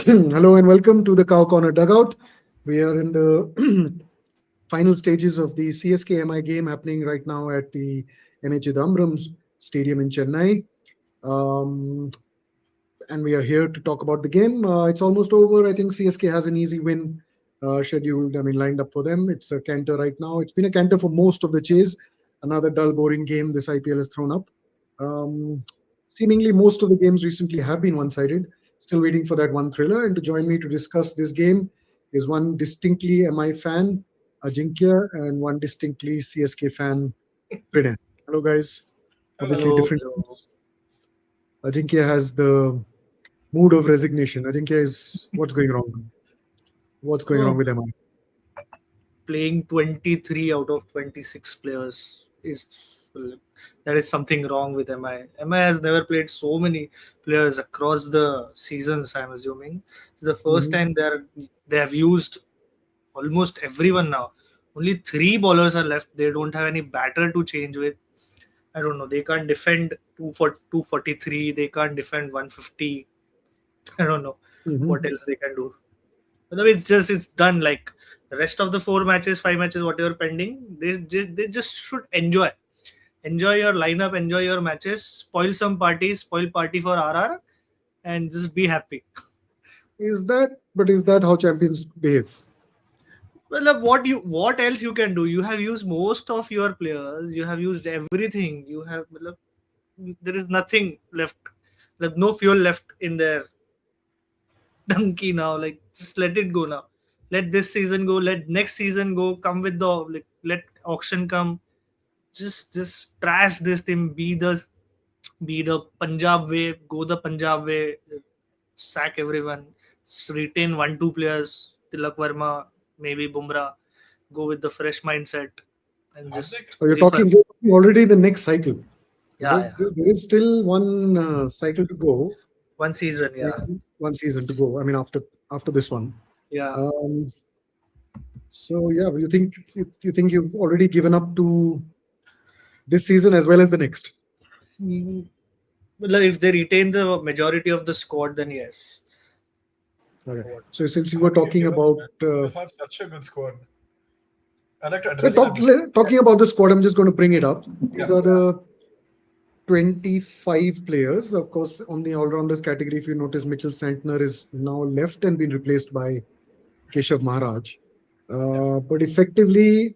Hello and welcome to the Cow Corner Dugout. We are in the final stages of the CSK MI game happening right now at the NH Chidambaram Stadium in Chennai. Um, and we are here to talk about the game. It's almost over. I think CSK has an easy win scheduled, lined up for them. It's a canter right now. It's been a canter for most of the chase. Another dull, boring game this IPL has thrown up. Um, Seemingly, most of the games recently have been one sided. Still waiting for that one thriller. And to join me to discuss this game is one distinctly MI fan, Ajinkya, and one distinctly CSK fan, Pranay. Hello, guys. Obviously, Hello. different. Ajinkya has the mood of resignation. Ajinkya is what's going wrong? What's going wrong Oh, with MI? playing 23 out of 26 players is well, that is something wrong with MI. MI has never played so many players across the seasons. I'm assuming it's the first Mhm. time they have used almost everyone now. Only three bowlers are left. They don't have any batter to change with. I don't know. They can't defend 243. They can't defend 150. I don't know what Mhm. else they can do. It's done. Like the rest of the four matches, five matches, whatever pending, they just should enjoy your lineup, enjoy your matches, spoil some parties, spoil party for RR, and just be happy. Is that how champions behave? Well, what else you can do? You have used most of your players. You have used everything. There is nothing left. Like no fuel left in their donkey now. Like just let it go now. Let this season go. Let next season go. Come with the like. Let auction come. Just trash this team. Be the Punjab way. Go the Punjab way. Sack everyone. Just retain 1 2 players. Tilak Verma, maybe Bumrah. Go with the fresh mindset and just So you're refurb. talking you're talking already the next cycle. Yeah, yeah. There is still one cycle to go, 1 season. Yeah, and one season to go. After this one. yeah. Um, so yeah, you think you've already given up to this season as well as the next? Mm, well, if they retain the majority of the squad, then yes. Okay. What? So since you How were can you talking give up? about They have such a good squad. I'd like to so address that before. talking about the squad, I'm just going to bring it up. These Yeah. are the 25 players. Of course, on the all-rounders category, if you notice, Mitchell Santner is now left and been replaced by Keshav Maharaj. Yeah. But effectively,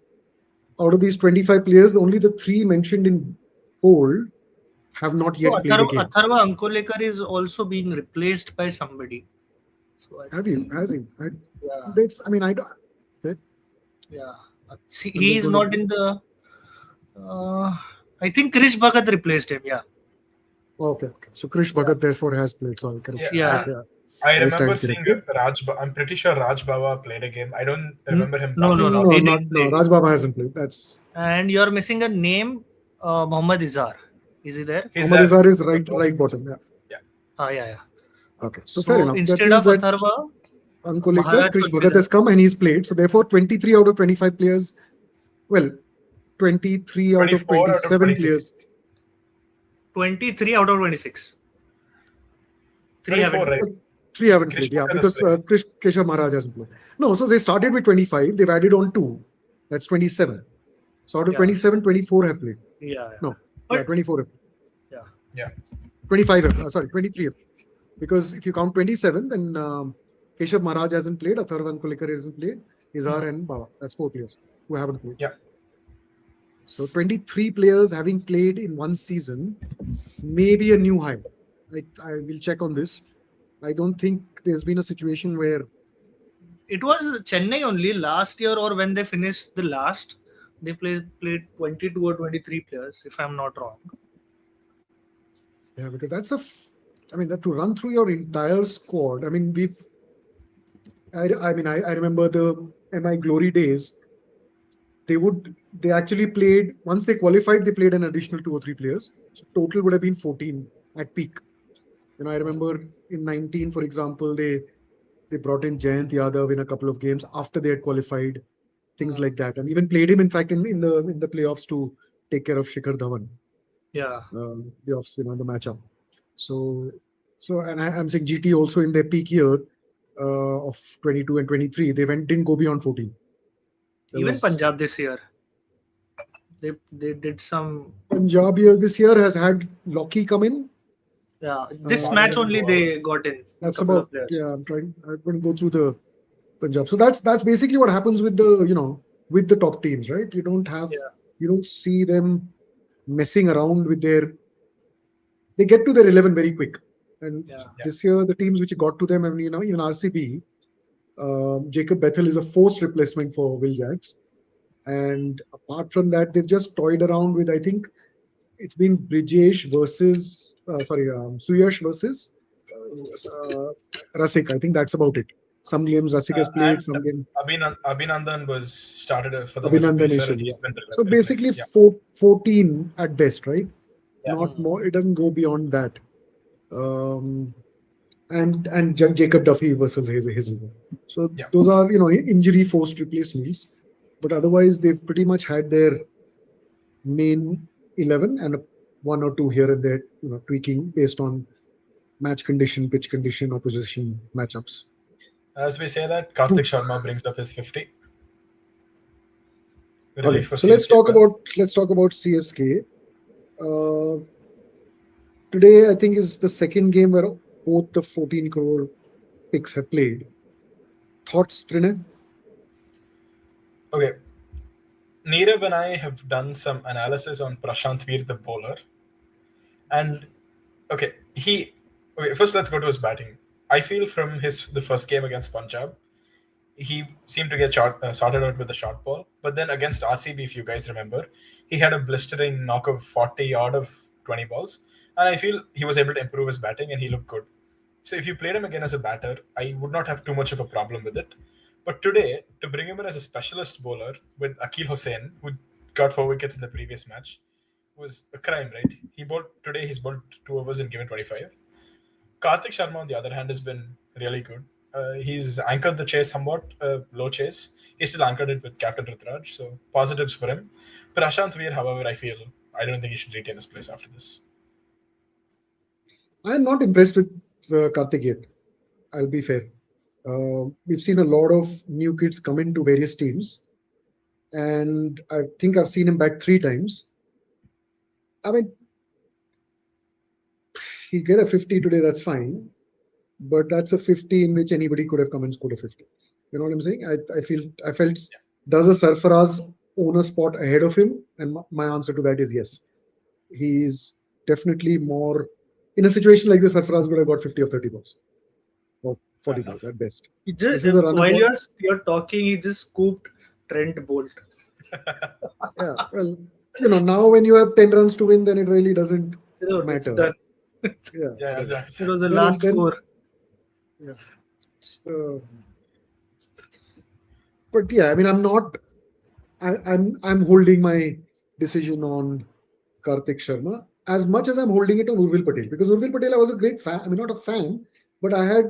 out of these 25 players, only the three mentioned in bold have not So yet played a game. Atharva Ankolekar is also being replaced by somebody. So I Have you? think Has he? yeah, I don't. Okay, yeah. See, I'm he just is going not to. in the. Uh, I think Krish Bhagat replaced him. Yeah, Okay. So Krish yeah, Bhagat therefore has played. Sorry, Yeah. correction. yeah. Okay, I I remember stand seeing corrected. I'm pretty sure Raj Baba played a game. I don't remember him No, no, batting no. or. He No, not didn't no. play. Raj Baba hasn't played. That's And you're missing a name, Mohammad Izar. Is he there? He's Mohammad there. Azhar is The right closest. bottom. Yeah. Yeah. Ah, yeah, yeah. Okay. So fair So enough. That instead means of that Atharva, Ankolekar, Maharaj Krish should be Bhagat there. has come and he's played. So therefore, 23 out of 25 players. Well, 23 out of 24 out of 27 players. 26. 23 out of 26. Three 24, haven't right? played. Uh, Three haven't Krish played, yeah, Bhagat has because played. Keshav Maharaj hasn't played. No, so they started with 25. They've added on two. That's 27. So out of Yeah, 27, 24 have played. yeah, yeah. No, yeah, But 24 have. yeah, Yeah. 25 have. Sorry, 23 have. Because if you count 27, then Keshav Maharaj hasn't played, Atharvan Kulekar hasn't played, Izar and Baba. That's four players who haven't played. Yeah. So 23 players having played in one season may be a new high. I will check on this. I don't think there's been a situation where it was Chennai only last year, or when they finished the last, they played 22 or 23 players, if I'm not wrong. yeah, because that to run through your entire squad. I mean, I remember the MI Glory days. They actually played, once they qualified, they played an additional two or three players. So total would have been 14 at peak. I remember in 19, for example, they brought in Jayant Yadav in a couple of games after they had qualified, things like that, and even played him, in fact, in the playoffs to take care of Shikhar Dhawan, Yeah, the matchup. So, and I'm saying GT also in their peak year, of 22 and 23, they didn't go beyond 14. There Even was Punjab this year, they did some. Punjab here this year has had Lockheed come in. Yeah, this Uh, match Swaney didn't only go out. they got in a that's couple of about, players. yeah. I'm going to go through the Punjab. So that's basically what happens with the with the top teams, right? Yeah, You don't see them messing around with they get to their 11 very quick. And yeah. Yeah. this year, the teams which got to them, I mean, even RCB, Jacob Bethel is a forced replacement for Will Jacks. And apart from that, they've just toyed around with, I think it's been Brijesh versus, Suyash versus Rasik. I think that's about it. Some games Rasik has played, And some game Abhinandan was started for them as a Abhinandan pacer, and Nation. Yeah. he's been So basically, replaced. Yeah. 14 at best, right? Yeah. Not more. It doesn't go beyond that. Um, and Jacob Duffy versus Hazelwood. So Yeah. those are injury forced replacements, but otherwise they've pretty much had their main 11 and one or two here and there, tweaking based on match condition, pitch condition, opposition matchups. As we say that, Karthik Sharma brings up his 50 Okay, relief for so let's CSK talk fans. about CSK. Uh, Today, I think is the second game where both the 14 crore picks have played. Thoughts, Trinay? Okay, Neerav and I have done some analysis on Prashant Veer, the bowler, and okay, first let's go to his batting. I feel from the first game against Punjab, he seemed to get sorted out with the short ball. But then against RCB, if you guys remember, he had a blistering knock of 40 out of 20 balls. And I feel he was able to improve his batting and he looked good. So if you played him again as a batter, I would not have too much of a problem with it. But today, to bring him in as a specialist bowler with Akil Hussain, who got 4 wickets in the previous match, was a crime, right? He's bowled 2 overs and given 25. Karthik Sharma, on the other hand, has been really good. He's anchored the chase somewhat, low chase. He still anchored it with Captain Rutraj, so positives for him. Prashant Veer, however, I don't think he should retain his place after this. I'm not impressed with Karthik yet. I'll be fair. We've seen a lot of new kids come into various teams, and I think I've seen him bat 3 times. I mean, he get a 50 today, that's fine, but that's a 50 in which anybody could have come and scored a 50. You know what I'm saying? I felt, does a Sarfaraz own a spot ahead of him? And my answer to that is yes. He's definitely more in a situation like this. Sarfaraz would have got 50 or 30 balls, or 40 balls at best. He This just is a runner while ball. you're talking, he just scooped Trent Bolt. Yeah, well, now when you have 10 runs to win, then it really doesn't So it's matter. done. Yeah. Yeah, It exactly. was the Then, last then, 4. yeah. So, but yeah, I mean, I'm holding my decision on Karthik Sharma as much as I'm holding it on Urvil Patel, because Urvil Patel, I was a great fan. I mean, not a fan, but I had,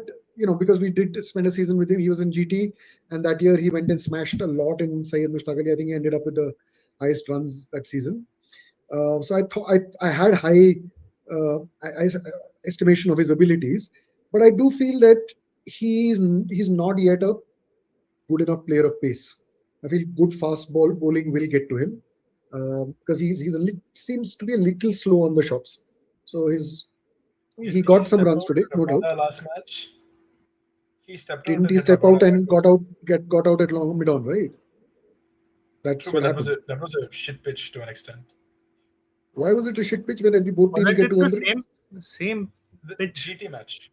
because we did spend a season with him. He was in GT, and that year he went and smashed a lot in Syed Mushtaq Ali. I think he ended up with the highest runs that season. So I thought I had high I estimation of his abilities, but I do feel that he's not yet a good enough player of pace. I feel good fast bowling will get to him, because seems to be a little slow on the shots. So he Didn't he got some step runs out today, in no doubt. Rabada last match? He stepped out Didn't and he hit step out Rabada and quite well. got out at long mid on, right? That's True, what but happened. that was a shit pitch to an extent. Why was it a shit pitch when both teams Wasn't get it the 200? same The pitch? GT match.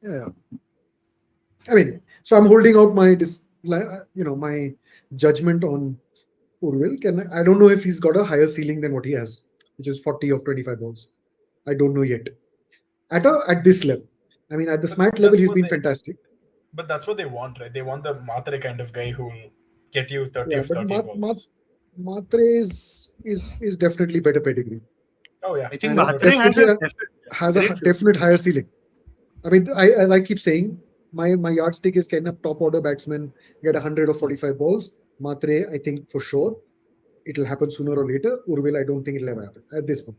Yeah. I mean, so I'm holding out my my judgment on Urvil. I don't know if he's got a higher ceiling than what he has, which is 40 of 25 balls. I don't know yet. At this level, I mean, at the But smart level, that's he's what been they fantastic. but that's what they want, right? They want the Matre kind of guy who will get you 30 Yeah, of but 30 balls. Matre is definitely better pedigree, Oh yeah. I think and No Mhatre doubt. has definitely a has a great future. definite higher ceiling. I mean, as I keep saying, my yardstick is can a top order batsman get 100 or 45 balls? Matre, I think for sure it'll happen sooner or later. Urvil, I don't think it'll ever happen at this point.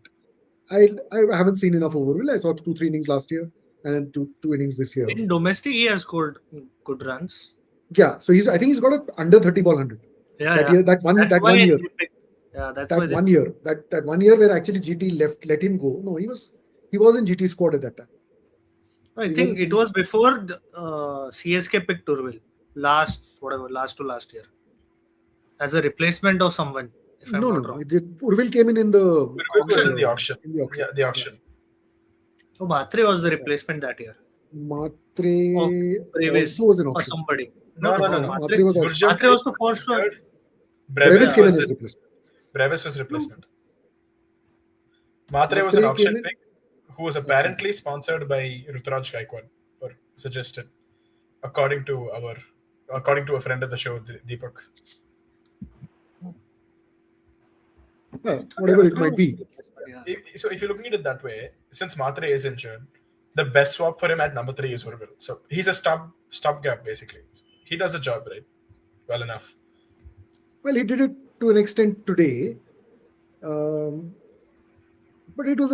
I haven't seen enough of Urvil. I saw 2-3 innings last year. and then two innings this year. In domestic, he has scored good runs. Yeah, so I think he's got a under 30 ball 100. Yeah, That yeah. year, that one year. they picked. Yeah, that's That why they one year, that 1 year where actually GT let him go. No, he was in GT squad at that time. I think it was before CSK picked Urvil last to last year as a replacement of someone. If I'm not wrong. Urvil came in the Urvil was in the auction. In the auction. Yeah, the auction. So Matre was the replacement that year. Matre also was an or auction. somebody. No. Matre was auction. Matre was the first one. Brevis came in as replacement. Brevis was replacement. Matre was an auction pick who was apparently sponsored by Ruturaj Gaikwad, or suggested, according to a friend of the show, Deepak. Whatever it might be. So if you're looking at it that way, since Matre is injured, the best swap for him at number 3 is Urvil. So he's a stopgap basically. He does the job right well enough. Well, he did it to an extent today, but it was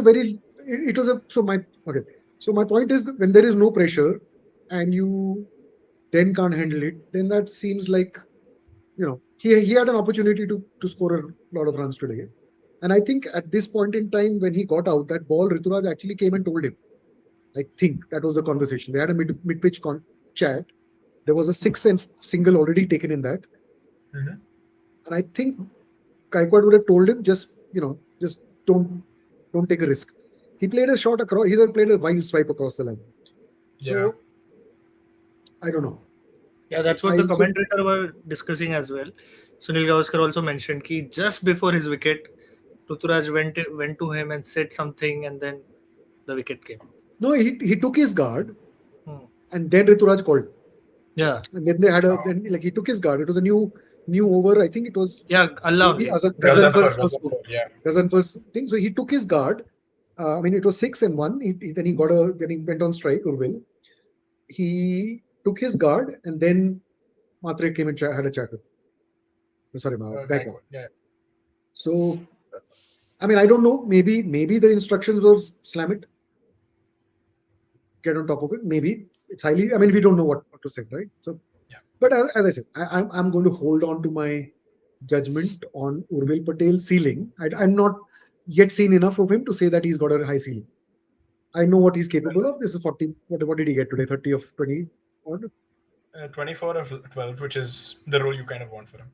so my point is that when there is no pressure and you then can't handle it, then that seems like, he had an opportunity to score a lot of runs today. And I think at this point in time, when he got out, that ball, Rituraj actually came and told him. I think that was the conversation. They had a mid-pitch chat. There was a 6 and single already taken in that. Mm-hmm. And I think Gaikwad would have told him, just don't take a risk. He played a shot across. He played a wild swipe across the line. So I don't know. Yeah, that's what the commentator were discussing as well. Sunil Gavaskar also mentioned that just before his wicket, Ruturaj went to him and said something, and then the wicket came. No, he took his guard, and then Ruturaj called. Yeah, and then they had he took his guard. It was a new over. I think it was Allah. Gazanfar's thing. So he took his guard. It was 6 and 1. Then he went on strike. Urvil. He took his guard, and then Matre came and had a chat with him. Sorry, Gaikwad. Yeah. So, I don't know. Maybe the instructions was slam it, get on top of it. Maybe it's highly. We don't know what to say, right? So, yeah. But as I said, I'm going to hold on to my judgment on Urvil Patel's ceiling. I'm not yet seen enough of him to say that he's got a high ceiling. I know what he's capable of. This is 40. What did he get today? 30 of 20. 24 of 12, which is the role you kind of want for him.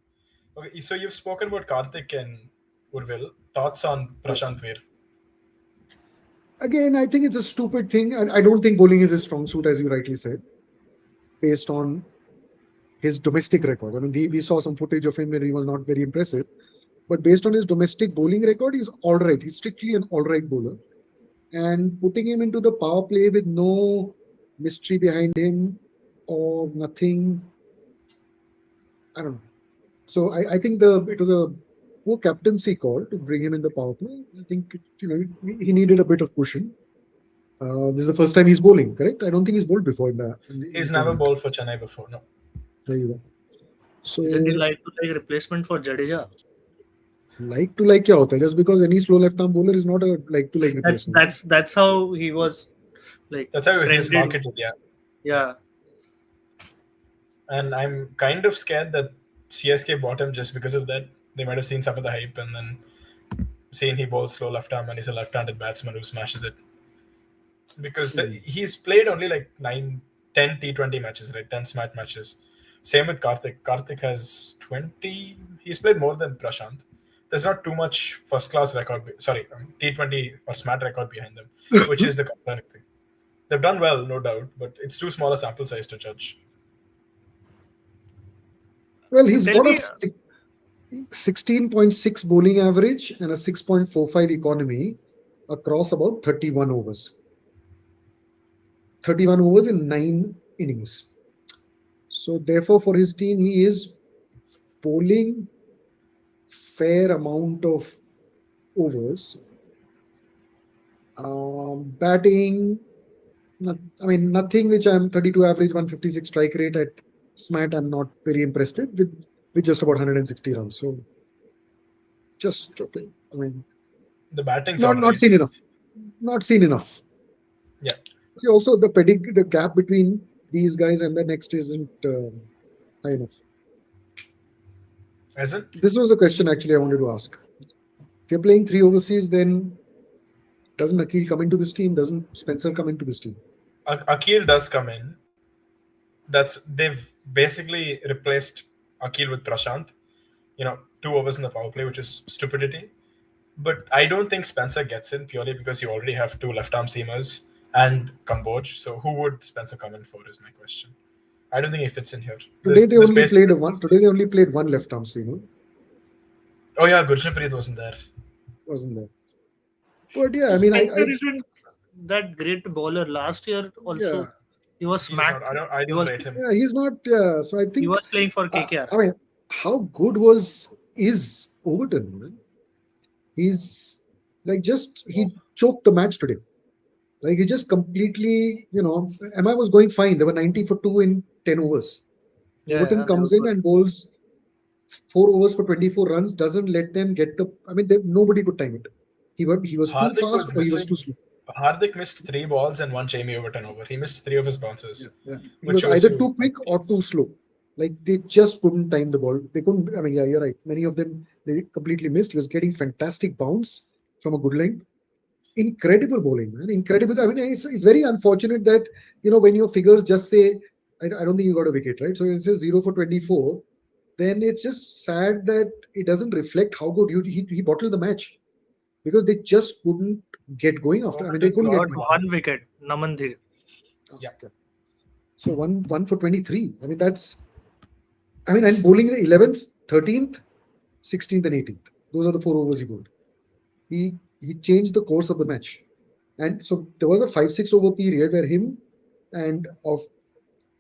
Okay, so you've spoken about Karthik and Urvil. Thoughts on Prashant Veer? Again, I think it's a stupid thing. I don't think bowling is his strong suit, as you rightly said, based on his domestic record. We saw some footage of him where he was not very impressive. But based on his domestic bowling record, he's all right. He's strictly an all right bowler. And putting him into the power play with no mystery behind him or nothing, I don't know. So I think it was a poor captaincy call to bring him in the power play. I think he needed a bit of cushion. This is the first time he's bowling, correct? I don't think he's bowled before in the. He's never bowled for Chennai before, no. There you go. So isn't he like replacement for Jadeja? Like kya hota hai? Just because any slow left-arm bowler is not a like-to-like replacement. That's how he was That's how he was marketed, yeah. Yeah. And I'm kind of scared that CSK bought him just because of that. They might have seen some of the hype and then seen he bowls slow left arm and he's a left-handed batsman who smashes it. Because he's played only like 10 T20 matches, right? 10 SMAT matches. Same with Karthik. Karthik has 20. He's played more than Prashant. There's not too much first-class record. T20 or SMAT record behind them, which is the concerning thing. They've done well, no doubt, but it's too small a sample size to judge. Well, he's got a 16.6 bowling average and a 6.45 economy across about 31 overs. 31 overs in 9 innings. So therefore, for his team, he is bowling fair amount of overs. Batting, nothing which I'm 32 average, 156 strike rate at SMAT. I'm not very impressed with just about 160 runs. So just okay. The batting's not seen enough. Not seen enough. Yeah. See, also the gap between these guys and the next isn't high enough. Isn't This was a question actually I wanted to ask. If you're playing three overseas, then doesn't Akil come into this team? Doesn't Spencer come into this team? Akil does come in. They've basically replaced Akil with Prashant. 2 overs in the power play, which is stupidity. But I don't think Spencer gets in purely because you already have 2 left-arm seamers and Kamboj. So who would Spencer come in for is my question. I don't think he fits in here. Today they This only played basically- one. Today they only played one left arm seamer. Oh yeah, Gurshappreet wasn't there. Wasn't there? But yeah, I mean, Spencer isn't that great bowler. Last year also yeah, he was He's not, smacked. I He don't was rate him. yeah, he's not. Yeah, so I he think. was playing for KKR. I mean, how good is Overton? Man? He's like he choked the match today. Like he just completely, MI was going fine. They were 90 for 2 in 10 overs. Overton they comes were in good. and bowls 4 overs for 24 runs. Doesn't let them get the. I mean, nobody could time it. He was too Hardik fast was or he was missing. too slow. Hardik missed 3 balls and 1 Jamie Overton over. He missed 3 of his bounces. Yeah. He Which was shows either you too quick or too slow. Like they just couldn't time the ball. They couldn't. I mean, yeah, you're right. Many of them they completely missed. He was getting fantastic bounce from a good length. Incredible bowling, man. Incredible. I mean, it's very unfortunate that when your figures just say, I don't think you got a wicket, right? So it says 0 for 24. Then it's just sad that it doesn't reflect how good he bottled the match because they just couldn't get going after. I mean, they couldn't get Got going. 1 wicket. Namandhir. Yeah. Okay. So one for 23. I mean, and bowling the 11th, 13th, 16th, and 18th. Those are the 4 overs he bowled. He changed the course of the match. And so there was a 5-6 over period where him and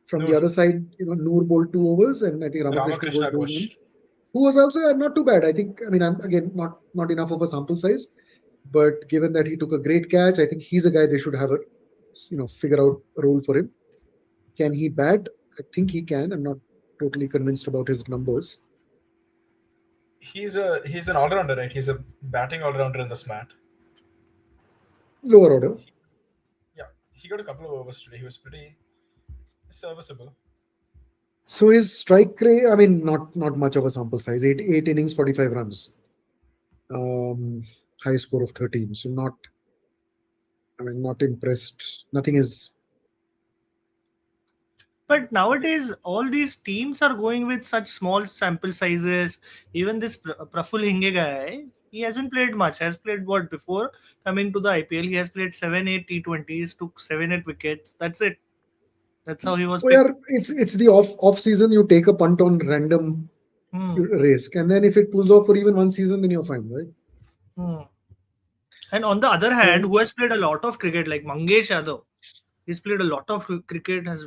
from the Noor. other side, Noor bowled 2 overs, and I think Ramakrishna Ramakrishna bowled 1. Ghosh. Who was also not too bad. I think, I mean, I'm again not enough of a sample size, but given that he took a great catch, I think he's a guy they should have figure out a role for him. Can he bat? I think he can. I'm not totally convinced about his numbers. He's an all-rounder, right? He's a batting all-rounder in this mat. Lower order. Yeah, he got a couple of overs today. He was pretty serviceable. So his strike rate, I mean, not much of a sample size. 8 innings, 45 runs. High score of 13. So not impressed. Nothing is. But nowadays, all these teams are going with such small sample sizes. Even this Praful Hinge guy, he hasn't played much. Has played what before coming to the IPL? He has played 7-8 T20s, took 7-8 wickets. That's it. That's how he was. Well, yeah, it's the off season. You take a punt on random risk, and then if it pulls off for even one season, then you're fine, right? And on the other hand, who has played a lot of cricket, like Mangesh Yadav, he's played a lot of cricket, has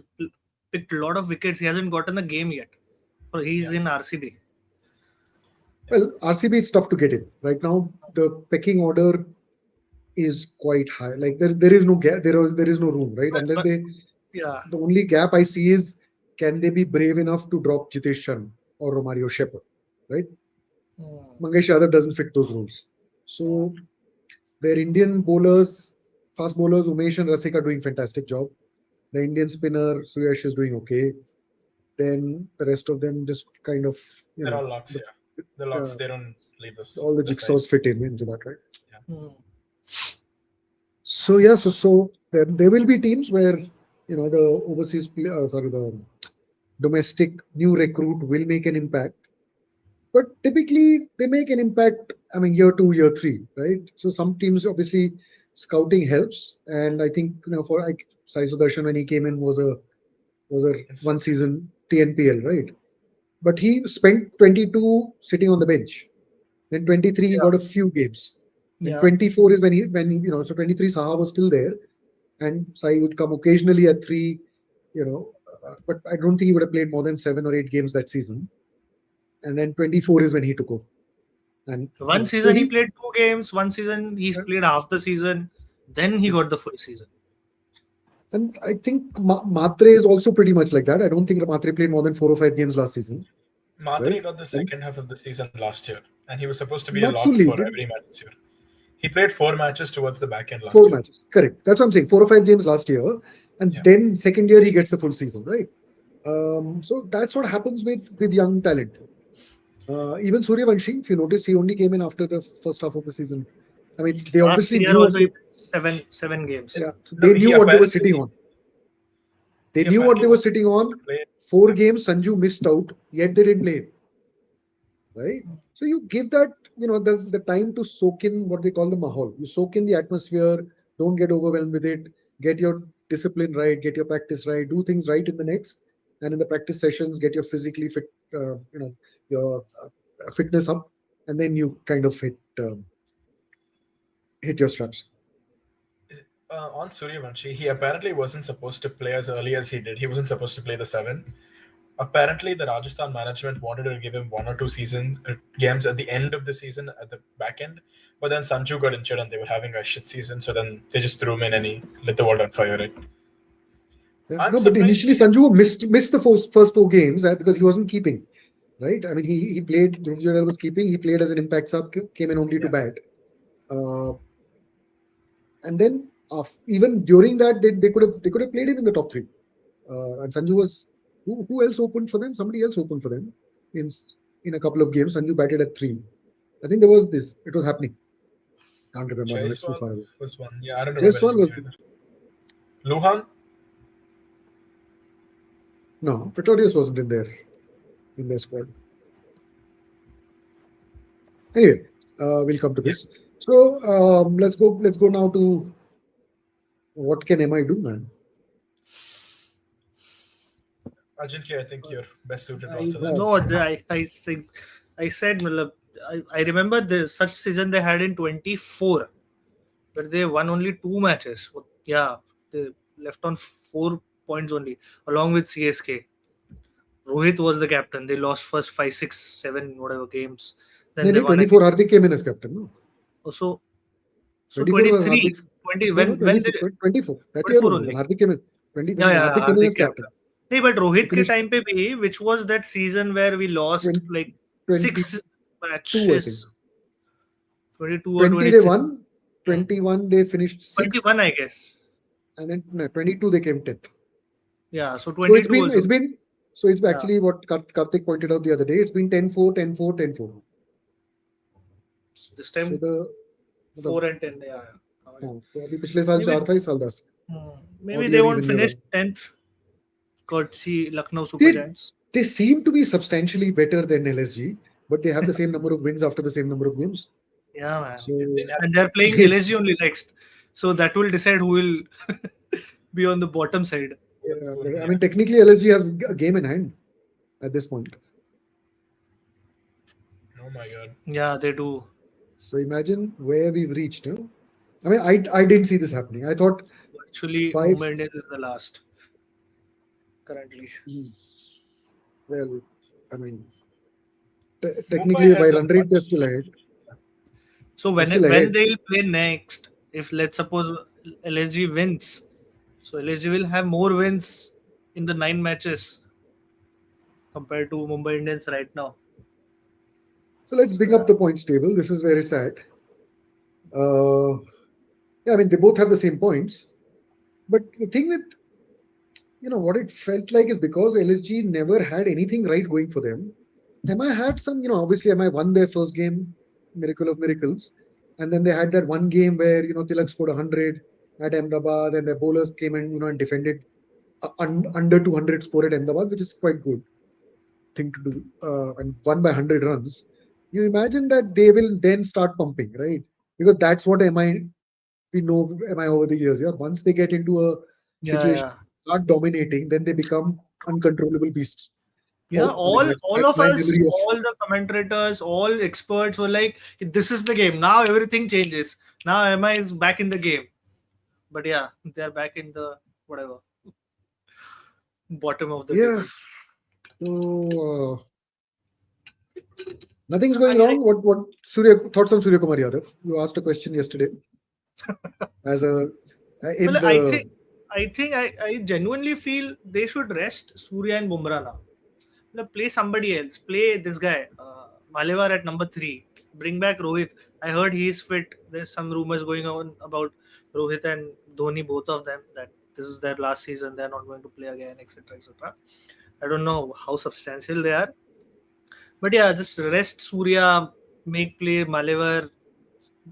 picked a lot of wickets. He hasn't gotten a game yet. So he's in RCB. Well, RCB it's tough to get in right now. The pecking order is quite high. Like there is no gap. There is no room, right? Unless the only gap I see is can they be brave enough to drop Jitesh Sharma or Romario Shepherd, right? Mangesh Yadav doesn't fit those rules. So their Indian bowlers, fast bowlers, Umesh and Rasik are doing fantastic job. The Indian spinner Suyash is doing okay. Then the rest of them just kind of they're all locks, the locks, they don't leave us. All the jigsaws fit into that, right? Yeah. So so there will be teams where the overseas the domestic new recruit will make an impact, but typically they make an impact. I mean, year 2, year 3, right? So some teams obviously scouting helps, and I think for Sai Sudarshan when he came in was a one season TNPL, right? But he spent 22 sitting on the bench. Then 23 he got a few games. Then 24 is when so 23 Saha was still there, and Sai would come occasionally at 3, but I don't think he would have played more than 7 or 8 games that season. And then 24 is when he took over. And one season he played 2 games. One season he played half the season. Then he got the full season. And I think Matre is also pretty much like that. I don't think Matre played more than 4 or 5 games last season. Matre got the second half of the season last year, and he was supposed to be Not a lock fully, for every match this year. He played 4 matches towards the back end last 4 year. matches, correct. That's what I'm saying. 4 or 5 games last year, and Yeah. then second year he gets the full season, right? So that's what happens with young talent. Even Suryavanshi, if you noticed, he only came in after the first half of the season. I mean, they Last obviously year knew also what he they, played seven games. yeah, so No, they knew what they were sitting on. They he knew what apparently they were wasn't sitting supposed on. to play. 4 games, Sanju missed out, yet they didn't play, right? So you give that, the time to soak in what they call the mahal. You soak in the atmosphere. Don't get overwhelmed with it. Get your discipline right. Get your practice right. Do things right in the nets and in the practice sessions. Get your physically fit, your fitness up, and then you kind of hit your straps. On Suryavanshi, he apparently wasn't supposed to play as early as he did. He wasn't supposed to play the 7. Apparently, the Rajasthan management wanted to give him 1 or 2 games at the end of the season at the back end, but then Sanju got injured and they were having a shit season, so then they just threw him in and he lit the world on fire. Right? Yeah. I'm No, but surprised initially he. Sanju missed the first 4 games because he wasn't keeping. Right? I mean, he played. Dhruv Jurel was keeping. He played as an impact sub. Came in only to Yeah. bat. Uh, and then even during that, they could have played him in the top 3. And Sanju was who else opened for them? Somebody else opened for them in in a couple of games. Sanju batted at 3. I think there was this. It was happening. Can't remember now. It's too Jaiswal far away. was one. Yeah, I don't remember Jaiswal anybody was either. Luhan? no. Pretorius wasn't in their squad. Anyway, we'll come to this. So let's go now to what can MI do, man? Ajinkya, I think you're best suited to I answer that. no, I said, matlab, I remember such season they had in 24, where they won only 2 matches. Yeah, they left on 4 points only, along with CSK. Rohit was the captain. They lost first 5, 6, 7, whatever games. Then they Then won 24 again. Hardik came in as captain. No, Also, so 24 was 23, Hardik's. 20 No, no, when 24, they 24. That year 24 only when only. Hardik came in. 20 when Yeah, yeah, Hardik came in Hardik as captain. captain. नहीं, but He Rohit के finished time पे भी, which was that season where we lost 20, like 22, 6 I think. matches, 22 or 20 they 23. won. 21 they finished 6th, 21, I guess. and then no, 22 they came 10th. Yeah, so So 22 also. it's Yeah. actually what Karthik pointed out the other day. It's been 10-4, 10-4, 10-4. This So time the 4 and 10. Yeah. हाँ, तो अभी पिछले साल Maybe, 4 था इस साल 10 maybe odd they year, won't even year finish one. 10th. Courtesy Lucknow Super Giants. They seem to be substantially better than LSG, but they have the same number of wins after the same number of games. Yeah, man. So And they're playing LSG only next. So that will decide who will be on the bottom side. yeah, but, I mean, technically LSG has a game in hand at this point. Oh my god. Yeah, they do. So imagine where we've reached. Huh? I mean, I didn't see this happening. I thought Actually, 5. Mumbai Indians is the last currently. Well, I mean, Mumbai technically has by a run rate they're much. still ahead. So They're when still ahead. they'll play next, if let's suppose LSG wins, so LSG will have more wins in the 9 matches compared to Mumbai Indians right now. So let's bring up the points table. This is where it's at. Yeah, I mean, they both have the same points. But the thing with, what it felt like is because LSG never had anything right going for them. MI had some, obviously MI won their first game, miracle of miracles. And then they had that one game where, Tilak scored 100 at Ahmedabad and their bowlers came and, and defended under 200 score at Ahmedabad, which is quite good thing to do, and won by 100 runs. You imagine that they will then start pumping, right? Because that's what we know MI over the years. Yeah, once they get into a situation, start dominating, then they become uncontrollable beasts. Yeah, all of my us, memory of all the commentators, all experts were like, "This is the game. Now everything changes. Now MI is back in the game." But yeah, they're back in the whatever bottom of the yeah. table. So nothing's going wrong. What thoughts on Surya Kumar Yadav? You asked a question yesterday. As a Well, I think I genuinely feel they should rest Surya and Bumrah now. Play somebody else. Play this guy, Malevar at number 3. bring back Rohit. I heard he's fit. There's some rumors going on about Rohit and Dhoni, both of them, that this is their last season. They're not going to play again, etc., etc. I don't know how substantial they are, but yeah, just rest Surya, make play Malevar,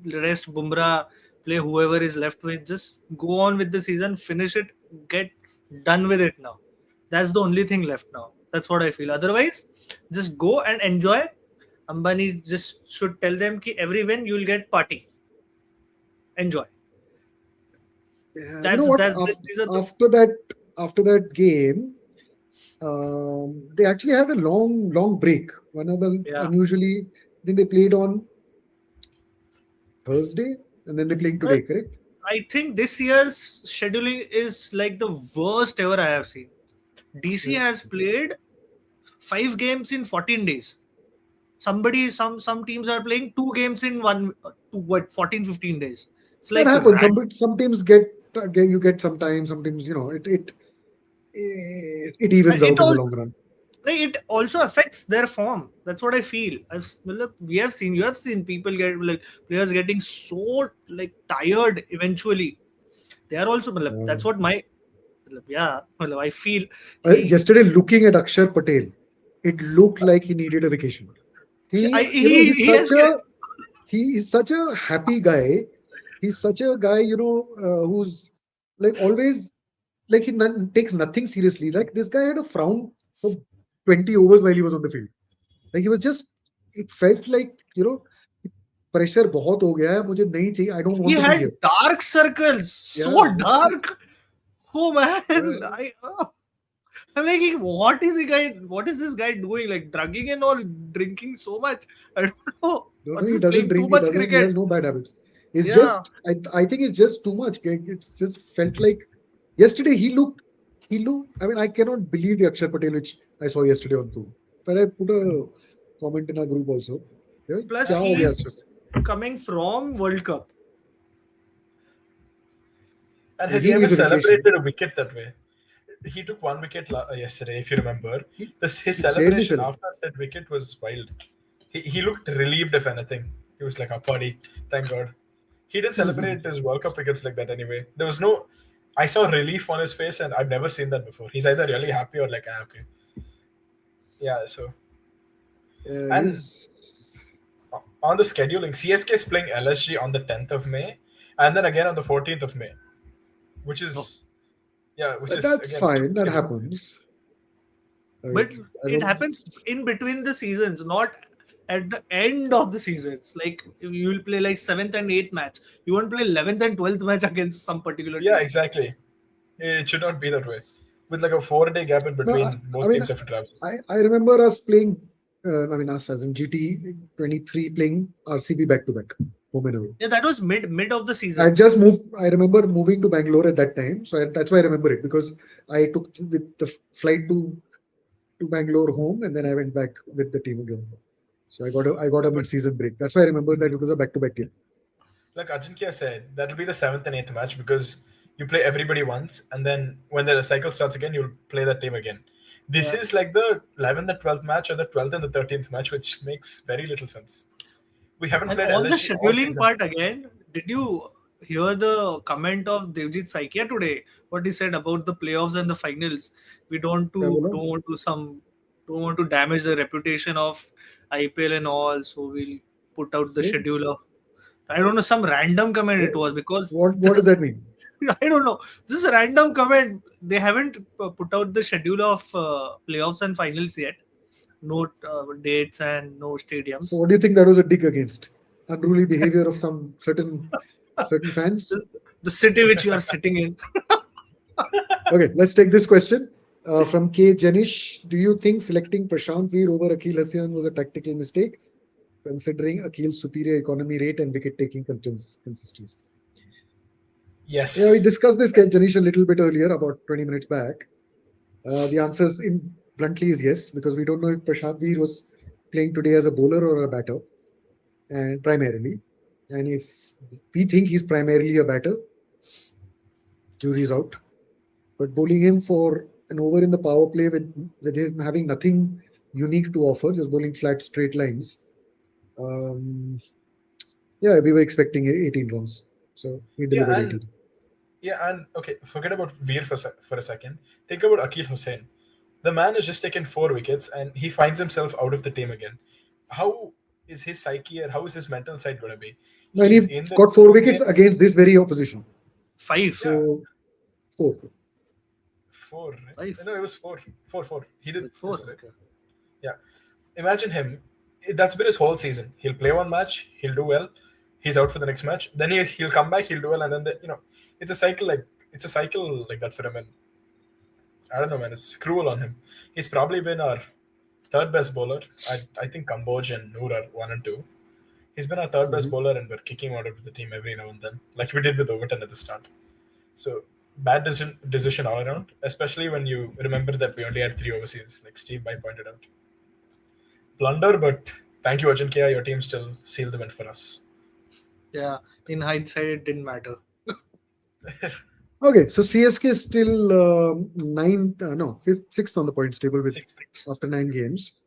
rest Bumrah, play whoever is left with. Just go on with the season, finish it, get done with it now. That's the only thing left now. That's what I feel. Otherwise, just go and enjoy. Ambani just should tell them ki every win you'll get party. Enjoy. Yeah, you know That's what? these are the, After that game, they actually had a long break. One of the yeah. unusually, I think they played on Thursday and then they playing Well, today, correct? I think this year's scheduling is like the worst ever I have seen. DC Yeah. has played 5 games in 14 days. Some teams are playing 2 games in 14 15 days. It's That like happens. Some teams you get sometimes. Sometimes it evens it out in the all long run. like, it also affects their form. That's what I feel. We have seen, you have seen people get like players getting so like tired eventually. They are also that's what my yeah, I feel he Yesterday, looking at Akshar Patel, it looked like he needed a vacation. he has He is such a happy guy. He's such a guy, who's like always like takes nothing seriously. Like this guy had a frown for 20 overs while he was on the field. Like he was just, it felt like, pressure बहुत हो गया है, मुझे नहीं चाहिए, I don't he want to be had here. dark circles, so Yeah, it's just, dark. Oh man, I'm like, what is this guy doing? Like drugging and all, drinking so much. I don't know. no, Or he just doesn't playing too drink, he much doesn't, he cricket. has no bad habits. It's Yeah. just, I think it's just too much. It's just felt like yesterday I mean, I cannot believe the Akshar Patel which I saw yesterday on Zoom. But I put a comment in our group also. Yeah, Plus, क्या हो गया Akshar? he's coming from World Cup. And has He he ever needs a vacation. celebrated a wicket that way? He took one wicket yesterday, if you remember. His He celebration barely after that wicket was wild. He looked relieved, if anything. He was like, a party, thank God. He didn't celebrate his World Cup wickets like that anyway. There was no... I saw relief on his face, and I've never seen that before. He's either really happy or like, okay. Yeah, so... and on the scheduling, CSK is playing LSG on the 10th of May, and then again on the 14th of May, which is... Yeah, which But is that's again fine. That schedule. happens. But it happens in between the seasons, not at the end of the seasons. Like you will play like 7th and 8th match. You won't play 11th and 12th match against some particular Yeah, team. exactly. It should not be that way. With like a 4-day gap in between, both teams have to travel. I remember us playing, us as in GT 23 playing RCB back to back, home and away. Yeah, that was mid of the season. I remember moving to Bangalore at that time. So that's why I remember it, because I took the flight to Bangalore home and then I went back with the team again. So I got a mid-season break. That's why I remember that it was a back-to-back game. Like Ajinkya said, that will be the 7th and 8th match because you play everybody once, and then when the cycle starts again, you'll play that team again. This is like the 11th and 12th match or the 12th and the 13th match, which makes very little sense. We haven't played on the LSG scheduling part again. Did you hear the comment of Devjit Saikia today? What he said about the playoffs and the finals? We don't want to damage the reputation of IPL and all, so we'll put out the schedule of. I don't know, some random comment it was, because what does that mean? I don't know. Just a random comment. They haven't put out the schedule of playoffs and finals yet. No dates and no stadiums. So what do you think that was a dig against? Unruly behavior of some certain fans? The city which you are sitting in. Okay, let's take this question from K. Janish. Do you think selecting Prashant Veer over Akhil Hasyan was a tactical mistake, considering Akhil's superior economy rate and wicket-taking consistency? Yes. Yeah, we discussed this, K. Janish, a little bit earlier, about 20 minutes back. The answer bluntly is yes, because we don't know if Prashant Veer was playing today as a bowler or a batter, and primarily. And if we think he's primarily a batter, jury's out. But bowling him for an over in the power play with him having nothing unique to offer, just bowling flat straight lines, Um, yeah, we were expecting 18 runs, so he Yeah, delivered and 18. okay, forget about Veer for a second. Think about Akil Hussain. The man has just taken 4 wickets and he finds himself out of the team again. How is his psyche or how is his mental side going to be? And He's he in the got team four again. wickets against this very opposition. Five. Yeah, So four. four. Right? Five. No, it was four. Four. He did Like four. this, right? Okay. Yeah. Imagine him. That's been his whole season. He'll play one match, he'll do well, he's out for the next match. Then he'll come back, he'll do well, and then it's a cycle like that for him. And I don't know, man. It's cruel on him. He's probably been our third best bowler. I think Kamboj and Noor are one and two. He's been our third best Mhm. bowler, and we're kicking him out of the team every now and then, like we did with Overton at the start. So bad decision all around, especially when you remember that we only had 3 overseas, like Steve By pointed out. Blunder, but thank you, Ajinkya. Your team still sealed the win for us. Yeah. In hindsight, it didn't matter. Okay, so CSK is still ninth, no, fifth, sixth on the points table with Six. after 9 games.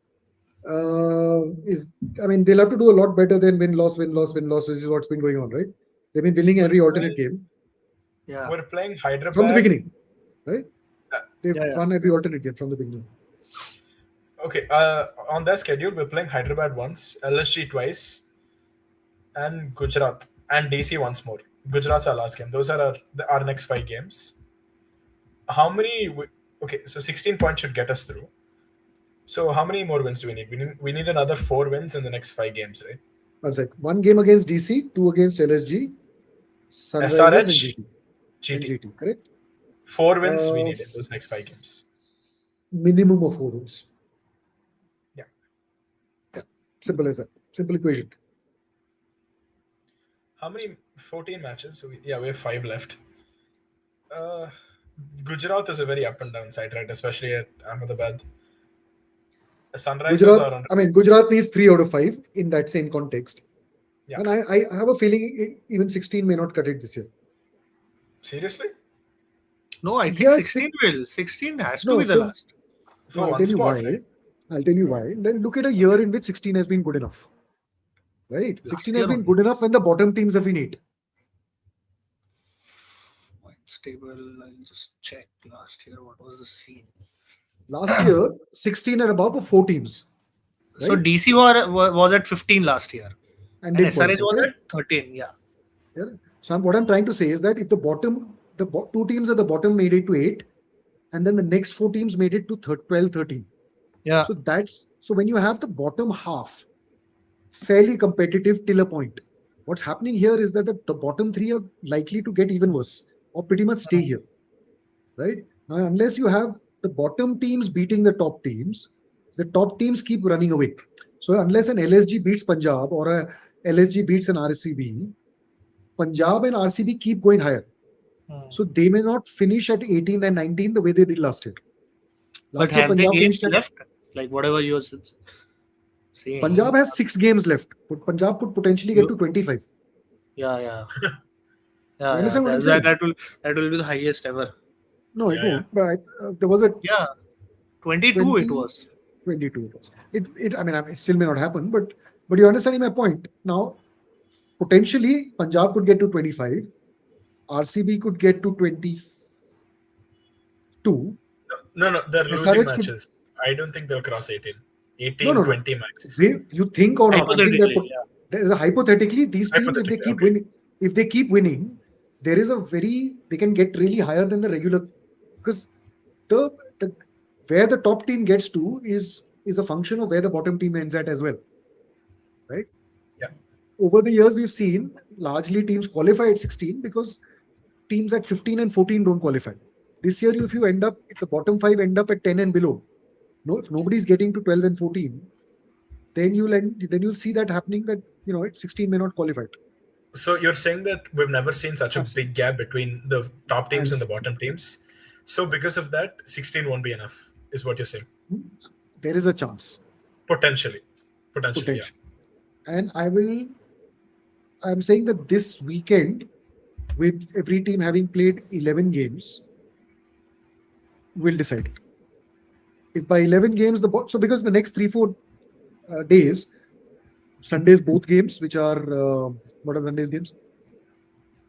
I mean, they'll have to do a lot better than win, loss, win, loss, win, loss, which is what's been going on, right? They've been winning We're every alternate playing, game Yeah. we're playing from the Hyderabad. beginning, right? Uh, They've Yeah. won every alternate game from the beginning. Okay, on their schedule, we're playing Hyderabad once, LSG twice, and Gujarat and DC once more. Gujarat's our last game. Those are our next 5 games. How many? Okay, so 16 points should get us through. So how many more wins do we need? We need another 4 wins in the next 5 games, right? One sec. One game against DC, two against LSG, Sunrisers, and SRH, GT. And GT. GT, correct? 4 wins we Uh, need in those next 5 games. Minimum of 4 wins. Yeah. Yeah, simple as that. Simple equation. How many? 14 matches. So we have 5 left. Uh, Gujarat is a very up and down side, right? Especially at Ahmedabad. The Sunrisers are Gujarat, on. I mean, Gujarat needs 3 out of 5 in that same context. Yeah. And I have a feeling even 16 may not cut it this year. Seriously? No, I think Yeah, 16 will. 16 has to no, be the so last. For I'll one tell you spot, why. right? I'll tell you why. Then look at a year in which 16 has been good enough. Right? Last 16 has year been only. good enough when the bottom teams have been 8. Points table. I'll just check last year. What was the scene? Last year, 16 and above were 4 teams. So Right? DC was at 15 last year. And And did points. SRH was Okay? at 13. Yeah. Yeah. So what I'm trying to say is that if two teams at the bottom made it to 8, and then the next 4 teams made it to 12, 13. Yeah. So when you have the bottom half fairly competitive till a point, what's happening here is that the bottom 3 are likely to get even worse or pretty much stay here, right? Now, unless you have the bottom teams beating the top teams keep running away. So unless an LSG beats Punjab or a LSG beats an RCB, Punjab and RCB keep going higher. So they may not finish at 18 and 19 the way they did last year. But Last year, have they Punjab games finished at left? Like whatever you're saying. Punjab has 6 games left. But Punjab could potentially get to 25. Yeah. Yeah. You Yeah. understand what I'm That, saying? that will be the highest ever. No, it Yeah, won't. But there was a Yeah. 22 20, it was. 22. It was. I mean, it still may not happen, but you're understanding my point. Now, potentially, Punjab could get to 25. RCB could get to 22. No, they're losing SRH could. matches. I don't think they'll cross 18. 18, No. 20 max. You think or not? I'm saying that Hypothetically. Yeah. there is a hypothetically these teams, if they Hypothetically, keep okay. winning, there is they can get really higher than the regular, because the where the top team gets to is a function of where the bottom team ends at as well, right? Yeah. Over the years, we've seen largely teams qualify at 16 because teams at 15 and 14 don't qualify. This year, if the bottom 5 end up at 10 and below, if nobody's getting to 12 and 14, then you'll see that happening, that 16 may not qualify. So you're saying that we've never seen such a Absolutely. big gap between the top teams and the And- bottom teams. So because of that, 16 won't be enough, is what you're saying. There is a chance. Potentially. Potential. And I'm saying that this weekend, with every team having played 11 games, will decide. If by 11 games, because the next 3-4 days, Sundays both games, which are what are Sundays games?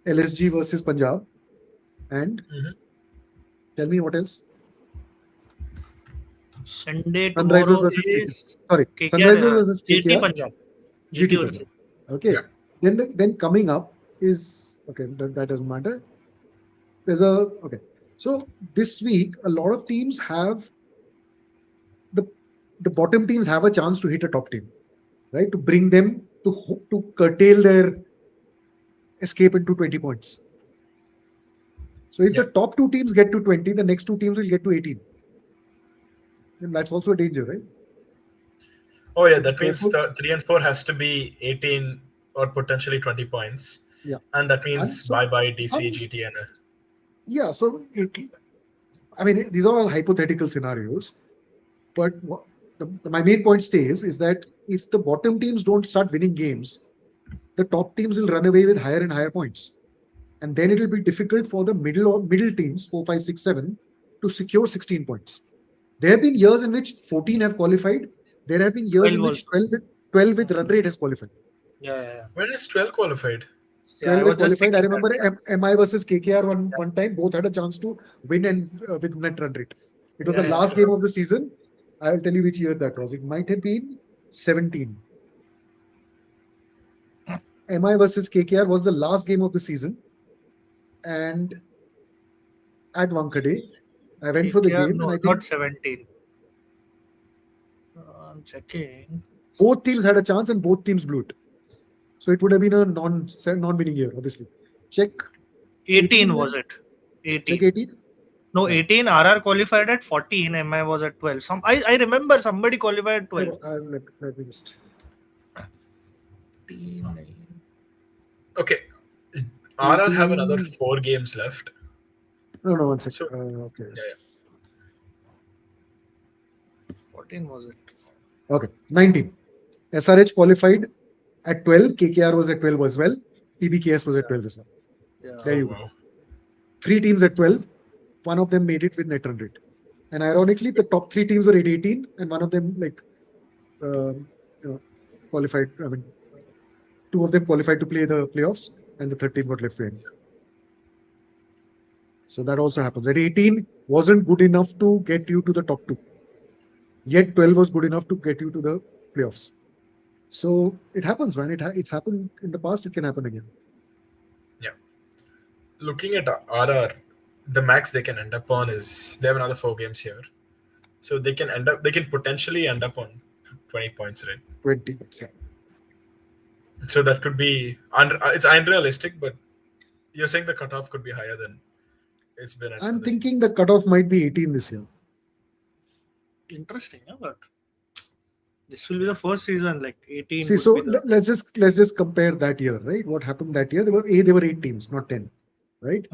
LSG versus Punjab, and Mhm. tell me what else? Sunday Sunrisers tomorrow versus KKR. is Sorry, KKR, Sunrisers versus GT KKR, Punjab. GT GT versus. Punjab. Okay. Yeah. Then coming up is okay. That doesn't matter. There's a okay. So this week, a lot of teams have the the bottom teams have a chance to hit a top team, right? To bring them to curtail their escape into 20 points. So if Yeah. the top two teams get to 20, the next two teams will get to 18. Then that's also a danger, right? Oh yeah, So be that means careful. the 3 and 4 has to be 18 or potentially 20 points, Yeah. and that And means so bye bye DC, some GT, and yeah, so I mean these are all hypothetical scenarios, but my main point stays is that if the bottom teams don't start winning games, the top teams will run away with higher and higher points. And then it will be difficult for the middle teams, 4, 5, 6, 7, to secure 16 points. There have been years in which 14 have qualified. There have been years 12 in which also. 12 with run rate has qualified. Yeah. when is 12 qualified? Yeah, I 12 were was just qualified. I thinking that. remember MI versus KKR one time. Both had a chance to win and with net run rate. It was the Yeah. last game of the season. I'll tell you which year that was. It might have been 17. MI versus KKR was the last game of the season. And at Wankhede, I went for the KKR, game, and no, I not think 17. I'm checking. both teams had a chance and both teams blew it. So it would have been a non-winning year, obviously. Check 18 18 was then. it? Check 18. 18. No, Yeah. 18. RR qualified at 14. MI was at 12. I remember somebody qualified at 12. Let me just. 18. Okay, RR have another 18. 4 games left. No, 1 sec. So Okay. yeah. 14 was it? Okay. 19. SRH qualified at 12. KKR was at 12 as well. PBKS was at 12 as well. Yeah. There Oh you go. wow. 3 teams at 12. One of them made it with net run rate. And ironically, the top 3 teams were at 18, and one of them qualified. I mean, 2 of them qualified to play the playoffs, and the third team got left behind. So that also happens. At 18 wasn't good enough to get you to the top 2. Yet 12 was good enough to get you to the playoffs. So it happens, man. It's happened in the past. It can happen again. Yeah. Looking at RR, the max they can end up on is they have another 4 games here, so they can potentially end up on 20 points, right? 20. Yeah. So that could be it's unrealistic, but you're saying the cutoff could be higher than it's been at I'm other thinking the seasons. cutoff might be 18 this year. Interesting, but this will be the first season. Like 18 See, would so be the. let's just compare that year, right? What happened that year? There were 8 teams, not 10, right?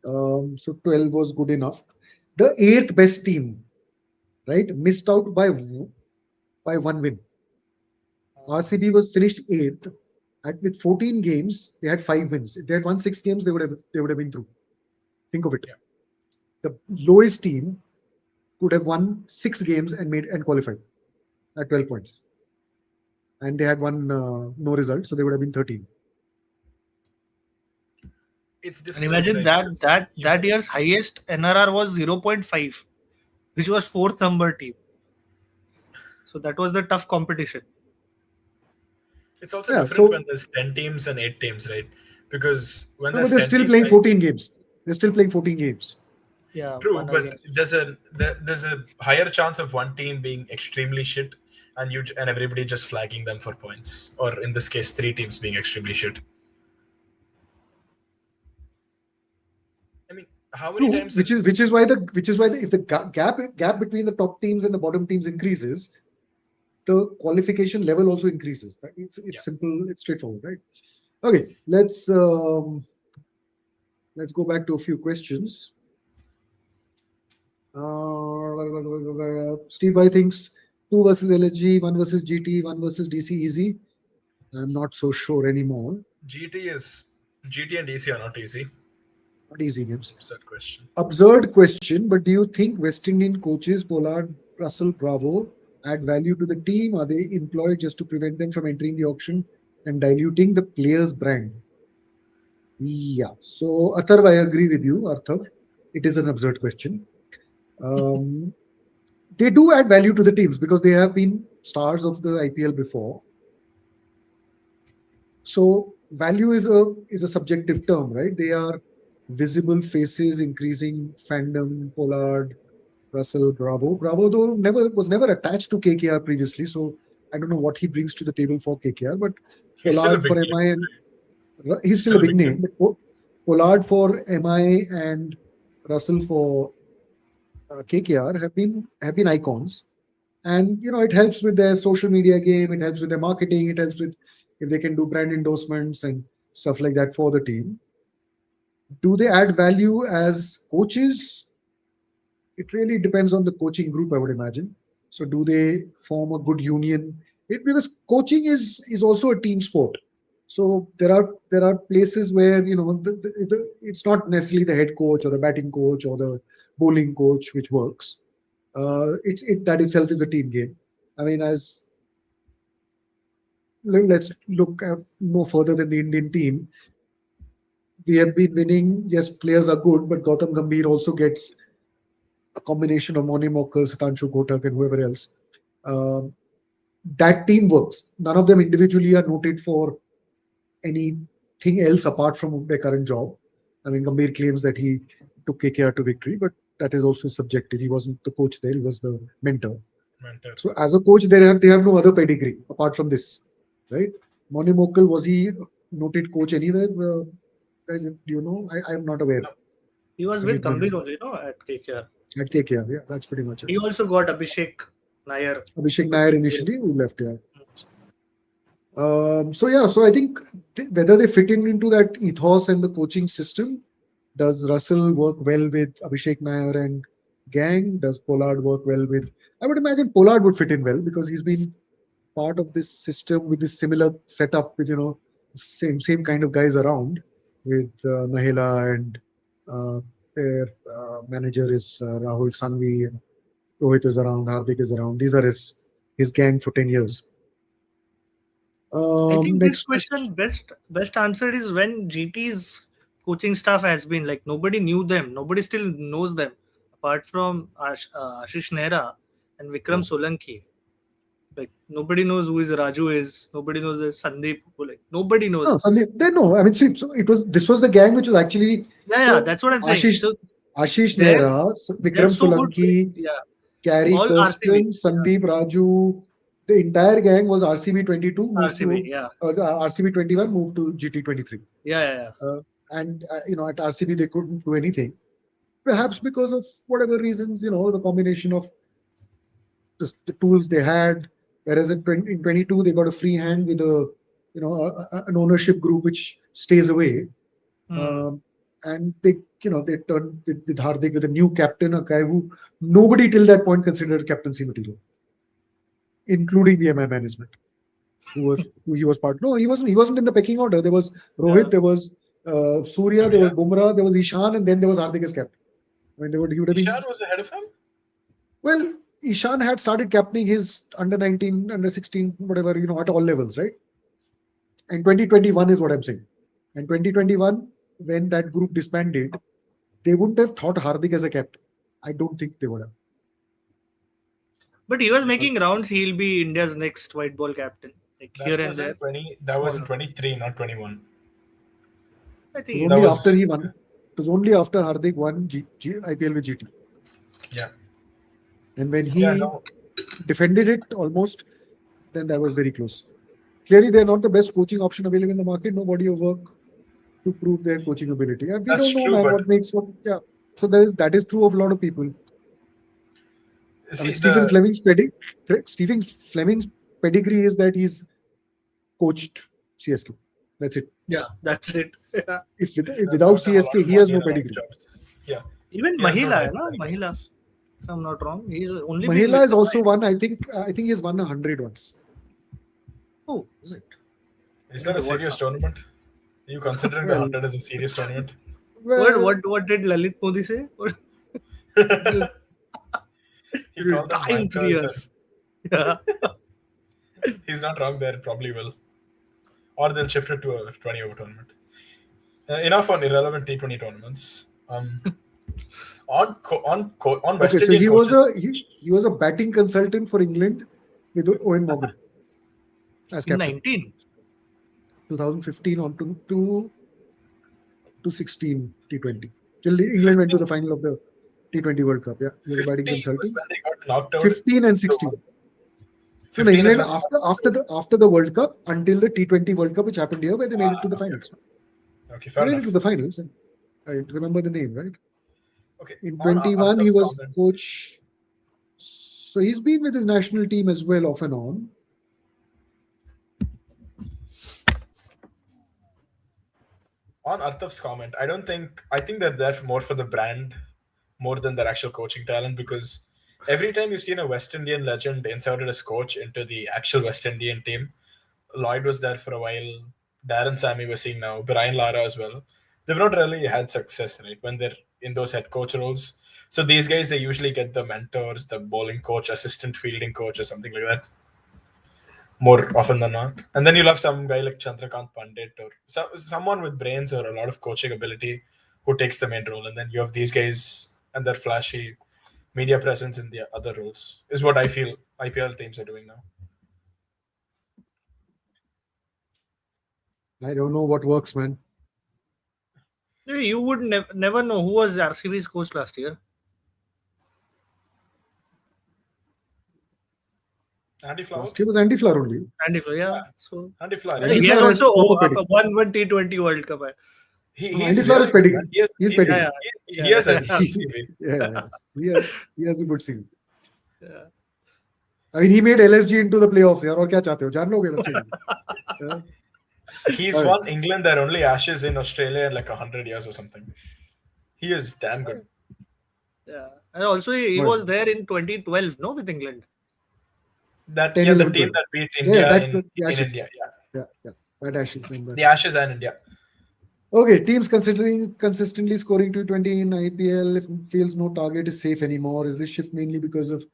So 12 was good enough. The 8th best team, right, missed out by 1 win. RCB was finished 8th. With 14 games, they had 5 wins. If they had won 6 games, they would have been through. Think of it. Yeah. The lowest team could have won 6 games and qualified at 12 points. And they had won no result, so they would have been 13. It's And difficult. imagine right? that year's highest NRR was 0.5, which was 4th number team. So that was the tough competition. It's also Yeah, different so when there's 10 teams and 8 teams, right? Because when no, but there's they're 10 still teams, playing 14 games. They're still playing 14 games. Yeah, true, one but again. there's a higher chance of one team being extremely shit and everybody just flagging them for points, or in this case, 3 teams being extremely shit. I mean, how many True, times? which is why if the gap between the top teams and the bottom teams increases, the qualification level also increases. It's Yeah. simple, it's straightforward, right? Okay, let's go back to a few questions. Steve, I thinks 2 versus LSG, 1 versus GT, 1 versus DC easy. I'm not so sure anymore. GT and DC are not easy. Not easy games. Absurd question. Absurd question, but do you think West Indian coaches Pollard, Russell, Bravo add value to the team? Are they employed just to prevent them from entering the auction and diluting the player's brand? Yeah. So, Atharv, I agree with you, Arthav. It is an absurd question. Um, they do add value to the teams because they have been stars of the IPL before. So, value is a subjective term, right? They are visible faces, increasing fandom. Pollard, Russell, Bravo though never attached to KKR previously, so I don't know what he brings to the table for KKR. But He's still a Pollard big for name. MI and he's still Still a a big big name. name. But Pollard for MI and Russell for KKR have been icons, and it helps with their social media game. It helps with their marketing. It helps with if they can do brand endorsements and stuff like that for the team. Do they add value as coaches? It really depends on the coaching group, I would imagine. So do they form a good union? Because coaching is also a team sport. So there are places where it's not necessarily the head coach or the batting coach or the bowling coach which works. It that itself is a team game. I mean, as let's look at no further than the Indian team. We have been winning. Yes, players are good, but Gautam Gambhir also gets a combination of Moni Mokal, Satanshu Kotak, and whoever else. Um, that team works. None of them individually are noted for anything else apart from their current job. I mean, Gambhir claims that he took KKR to victory, but that is also subjective. He wasn't the coach there; he was the mentor. Mentor. So, as a coach, they have no other pedigree apart from this, right? Moni Mokal, was he noted coach anywhere? Guys, do you know? I'm not aware. No. He was with Vineet Gambhir Manu. only, at KKR. At KKR, yeah, that's pretty much it. He also got Abhishek Nair. Abhishek Nair initially who left, yeah. So I think whether they fit into that ethos and the coaching system, does Russell work well with Abhishek Nair and gang? Does Pollard work well with? I would imagine Pollard would fit in well because he's been part of this system with this similar setup with same kind of guys around with Mahela and their manager is Rahul Sanvi and Rohit is around, Hardik is around. These are his gang for 10 years. I think this Next question. question best answered is when GT's coaching staff has been like nobody knew them, nobody still knows them apart from Ashish Nehra and Vikram Solanki. Like nobody knows who is Raju is, nobody knows who is Sandeep. Like nobody No, knows. Sandeep, they know. I mean, see, so this was the gang which was actually Yeah, so that's what I'm saying. Ashish So Ashish they're Nehra, they're Vikram so good. Solanki, Yeah, Gary all RCB. Kirsten, Sandeep Raju, the entire gang was RCB 22, Yeah, moved RCB. to Yeah, RCB 21, moved to GT 23. yeah. And at RCB they couldn't do anything, perhaps because of whatever reasons, the combination of the tools they had. Whereas in 22 they got a free hand with an ownership group which stays away. Hmm. And they turned with Hardik with a new captain, a guy who nobody till that point considered captaincy material, including the MI management, who he was part. No, he wasn't. He wasn't in the pecking order. There was Rohit, Yeah. there was Surya, there was Yeah. Bumrah, there was Ishan, and then there was Hardik as captain. I mean, he would have Ishan been. was ahead of him? Well, Ishan had started captaining his under 19, under 16, whatever, at all levels, right? And 2021 is what I'm saying. And 2021, when that group disbanded, they wouldn't have thought Hardik as a captain. I don't think they would have. But he was making rounds. He'll be India's next white ball captain, like That here and was in there. 20. That was in Smaller. 23, not 21. I It think was he That only was. after was he won. It was only after Hardik won IPL with GT. yeah. And when Yeah. he No. defended it almost, then that was very close. Clearly, they're not the best coaching option available in the market. No body of work to prove their coaching ability. And we That's don't know, true, man, but what makes what. Yeah. So that is true of a lot of people. I see mean, Stephen the Fleming's pedigree is that he's coached CSK. That's it. Yeah, that's it. If that's without got him a lot CSK, of he has money no and a lot of pedigree. jobs. Yeah. Even He has no Mahila, right na? to Mahila, anything. if I'm not wrong. He's only been Mahila with has them, also right? won. I think he has won 100 once. Oh, is it? Is that a Okay, what serious now? tournament? Are you considering the Well, 100 as a serious tournament? What did Lalit Modi say? He called them Die in 3 wankers years. Yeah. He's not wrong there. Probably will, or they'll shift it to a 20-over tournament. Enough on irrelevant T20 tournaments. On Okay, West so Indian he was coaches. he was a batting consultant for England with Owen Morgan as In captain. 19. 2015 on to 16 T20 till England went to the final of the T20 World Cup. Yeah, he was a batting 15 was consultant. when they got knocked out. 15 and 16. No, 15 is England when. after the World Cup until the T20 World Cup, which happened here, where they made it to the finals. Okay, They fair made it enough. to the finals. And I remember the name, right? Okay, In on 21, he Artav's was comment, coach. So he's been with his national team as well, off and on. I think they're there more for the brand more than their actual coaching talent, because every time you've seen a West Indian legend inserted as coach into the actual West Indian team, Lloyd was there for a while, Darren Sammy we're seeing now, Brian Lara as well. They've not really had success, right, when they're in those head coach roles. So these guys, they usually get the mentors, the bowling coach, assistant fielding coach, or something like that, more often than not. And then you'll have some guy like Chandrakant Pandit or someone with brains or a lot of coaching ability who takes the main role. And then you have these guys and their flashy media presence in the other roles, is what I feel IPL teams are doing now. I don't know what works, man. You would never know who was RCB's coach last year. Andy Flower? Last year was Andy Flower only. Andy Flower, yeah. So Andy Flower. Andy he has Flower has also proper pedigree. won T20 World Cup. He's Andy Flower is really pedigree. good. He's pedigree. He has a Yeah. CV. Yeah, he has a good CV. Yeah. I mean, he made LSG into the playoffs. यार और क्या चाहते हो? जान लोगे बच्चे को? Yeah. He's Alright. won England their only Ashes in Australia in like 100 years or something. He is damn good. Yeah. And also he Right. was there in 2012, no, with England. That 10, the 11, team 12. that beat Yeah, India that's in the Ashes. India. Yeah. Yeah. That Ashes and that. The Ashes and India. Okay, teams considering consistently scoring 220 in IPL if feels no target is safe anymore. Is this shift mainly because of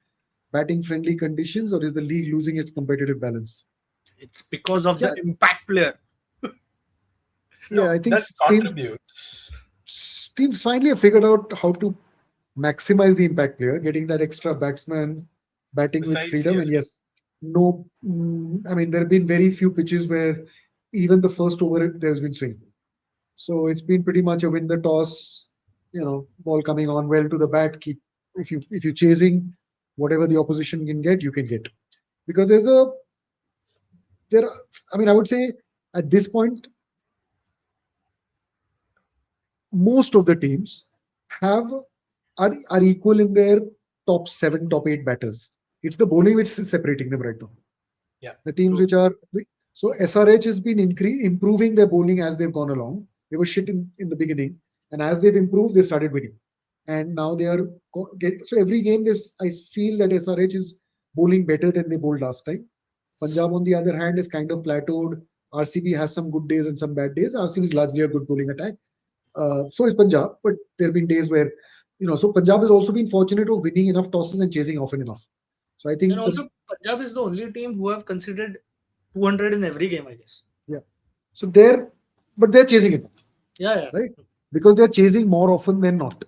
batting friendly conditions, or is the league losing its competitive balance? It's because of the impact player. Yeah, I think that contributes. teams finally have figured out how to maximize the impact player, getting that extra batsman batting Besides with freedom. CSK. And yes, I mean, there have been very few pitches where even the first over there's been swing. So it's been pretty much a win the toss, ball coming on well to the bat. If you're chasing whatever the opposition can get, you can get. Because I would say at this point, most of the teams are equal in their top 7, top 8 batters. It's the bowling which is separating them right now. Yeah. The teams which are so SRH has been improving their bowling as they've gone along. They were shit in the beginning, and as they've improved, they've started winning. And now they are so every game I feel that SRH is bowling better than they bowled last time. Punjab, on the other hand, is kind of plateaued. RCB has some good days and some bad days. RCB is largely a good bowling attack. So is Punjab, but there have been days where, so Punjab has also been fortunate of winning enough tosses and chasing often enough. So I think. And also, Punjab is the only team who have considered 200 in every game, I guess. Yeah. So they're chasing it. Yeah. Right? Because they're chasing more often than not.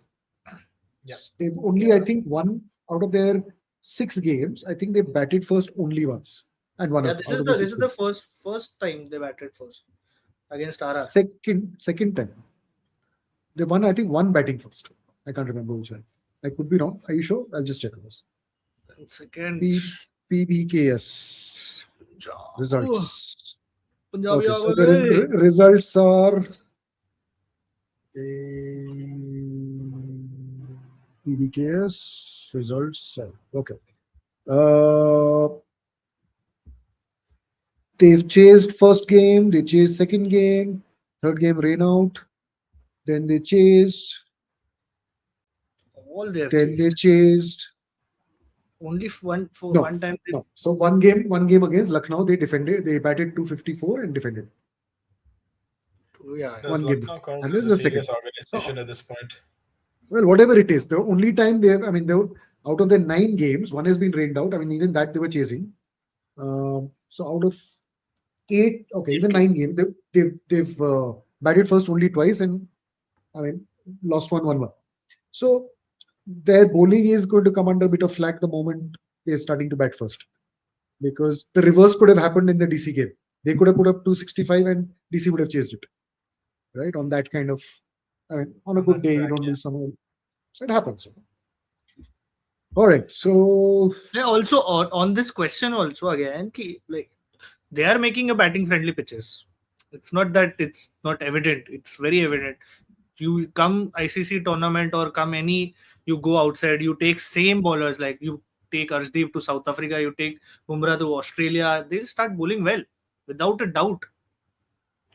Yeah. They've only, I think, won out of their 6 games. I think they've batted first only once. And won this is the first time they batted first against RR. Second time. They won, I think, one batting first. I can't remember which one. I could be wrong. Are you sure? I'll just check this. Second. PBKS results. Punjabi so the results are PBKS results. Okay. They've chased first game. They chased second game. Third game rain out. Then they chased. All they chased. Only one time. No. So one game against Lucknow, they defended. They batted 254 and defended. Yeah. One game. And this is is the a serious second. organization at this point. Well, whatever it is, the only time they have, out of the 9 games, one has been rained out. I mean, even that they were chasing. So out of 8, okay, even 9 games, they've batted first only twice, and I mean lost 1-1. So their bowling is going to come under a bit of flack the moment they're starting to bat first, because the reverse could have happened in the DC game. They could have put up 265 and DC would have chased it, right? On that kind of, I mean, on a On good that day, you track, don't yeah. lose someone. So it happens. All right. So Yeah, also on this question also again, like they are making a batting friendly pitches. It's not that it's not evident. It's very evident. You come ICC tournament or come any, you go outside, you take same bowlers, like you take Arshdeep to South Africa, you take Bumrah to Australia, they'll start bowling well without a doubt.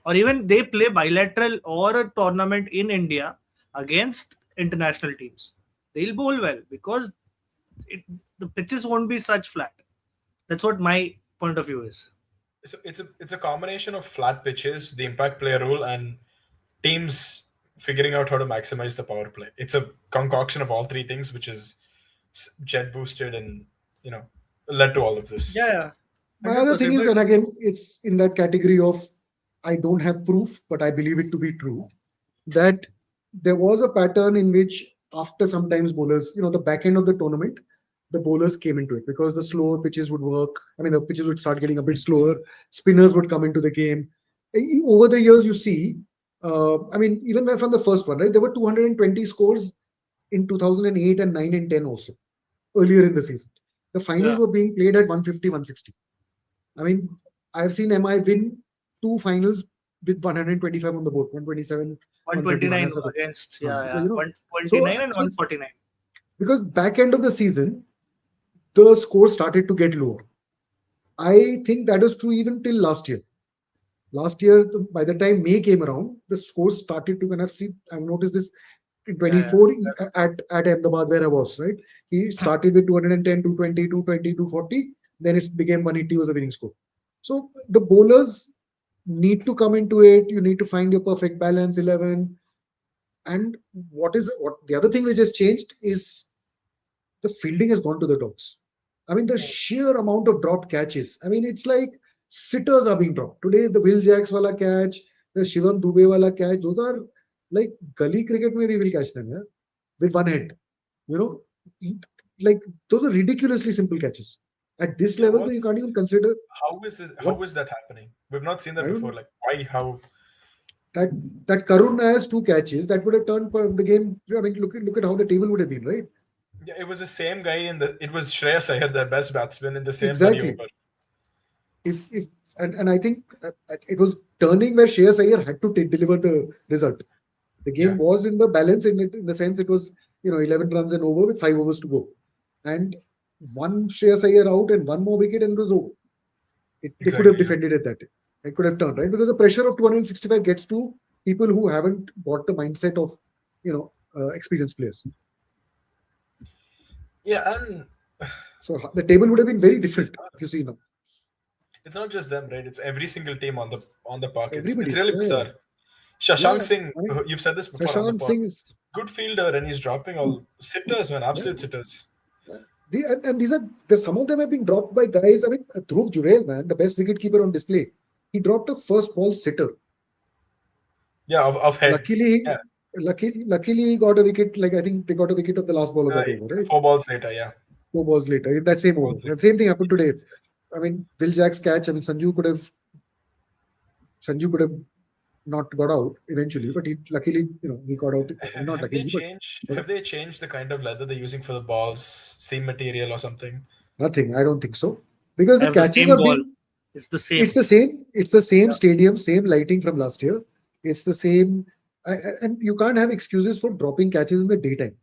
Or even they play bilateral or a tournament in India against international teams, they'll bowl well because it, the pitches won't be such flat. That's what my point of view is. So it's a combination of flat pitches, the impact play rule, and teams figuring out how to maximize the power play. It's a concoction of all three things, which is jet boosted and you know led to all of this. Yeah, my other thing 100%. is, But and again, it's in that category of I don't have proof, but I believe it to be true, that there was a pattern in which after sometimes bowlers, the back end of the tournament, the bowlers came into it because the slower pitches would work. I mean, the pitches would start getting a bit slower. Spinners would come into the game. Over the years, you see, I mean, even from the first one, right? There were 220 scores in 2008 and 9 and 10 also, earlier in the season. The finals yeah, were being played at 150, 160. I mean, I've seen MI win 2 finals with 125 on the board, 127, 131. 129 As a, against, so, yeah, so 129 and so 149. because back end of the season, the score started to get lower. I think that is true even till last year. Last year, by the time May came around, the scores started to kind of see. I've noticed this in Yeah, 24 at Ahmedabad where I was, right? He started with 210, 220, 220, 240. Then it became 180 was a winning score. So the bowlers need to come into it. You need to find your perfect balance 11. And what the other thing which has changed is the fielding has gone to the dogs. I mean, the sheer amount of dropped catches. I mean, it's like sitters are being dropped. Today, the Will Jacks wala catch, the Shivam Dubey wala catch, those are like gully cricket where we will catch them, yeah? With one hand. You know, like those are ridiculously simple catches. At this Yeah, level, though, you can't even consider how is this, what how is that happening? We've not seen that I don't before. know. Like why? How? That that Karun has 2 catches that would have turned the game. I mean, look at how the table would have been, right? Yeah, it was the same guy in the. It was Shreyas Iyer, the best batsman, in the same money Exactly. over. If and I think it was turning where Shreyas Iyer had to deliver the result. The Yeah, game was in the balance in the sense it was 11 runs and over with 5 overs to go, and one Shreyas Iyer out and one more wicket and it was over. They could have exactly. Yeah. defended it that day. It could have turned right because the pressure of 265 gets to people who haven't got the mindset of experienced players. Yeah, and So the table would have been very it's different bizarre. if you see now. It's not just them, right? It's every single team on the park. It's Everybody's really bizarre. Shashank yeah. Singh, I mean, you've said this before on the Prashant pod. Singh is Good fielder, and he's dropping all sitters, man, yeah. absolute sitters. And these are some of them have been dropped by guys. I mean, Dhruv Jurel, man, the best wicket keeper on display. He dropped a first ball sitter. Yeah, of head. Luckily, Yeah, luckily he got a wicket. Like I think they got a wicket of the last ball of that over, right? 4 balls later. Yeah, 4 balls later, in that same 4 balls over. later. The same thing happened today. Yes, yes. I mean, Will Jack's catch. I mean, Sanju could have not got out eventually, but he luckily, he got out. Not Have they luckily, but changed? got Have they changed the kind of leather they're using for the balls? Same material or something? nothing. I don't think so because I the have the catches same have ball. been. It's the It's same. the same. It's the same Yeah. stadium, same lighting from last year. It's the same, and you can't have excuses for dropping catches in the daytime,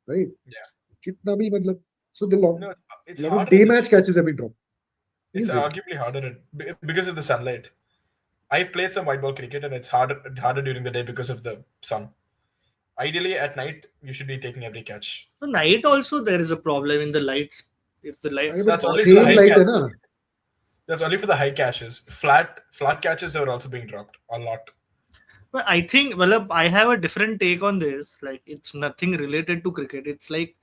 right? Yeah. कितना भी मतलब so the long No, it's lot of harder in day the match day. catches have been dropped. It's Is it? arguably harder because of the sunlight. I've played some white ball cricket, and it's harder during the day because of the sun. Ideally, at night you should be taking every catch. So night also there is a problem in the lights. If the light अरे but That's fall only for is the same high high, light है catches. ना. That's only for the high catches. Flat catches are also being dropped a lot. but I think, well, I have a different take on this. Like, it's nothing related to cricket. It's like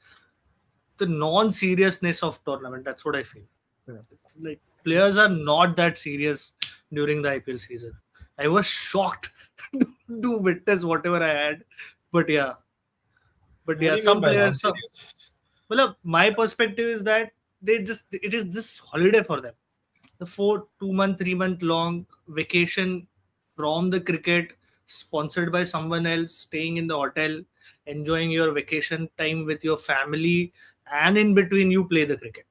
the non-seriousness of tournament. That's what I feel. Yeah. It's like players are not that serious during the IPL season. I was shocked to witness whatever I had, but yeah, What do you mean some by players. non-serious? Well, my perspective is that it is this holiday for them. The 2 month, 3 month long vacation from the cricket, sponsored by someone else, staying in the hotel, enjoying your vacation time with your family, and in between you play the cricket.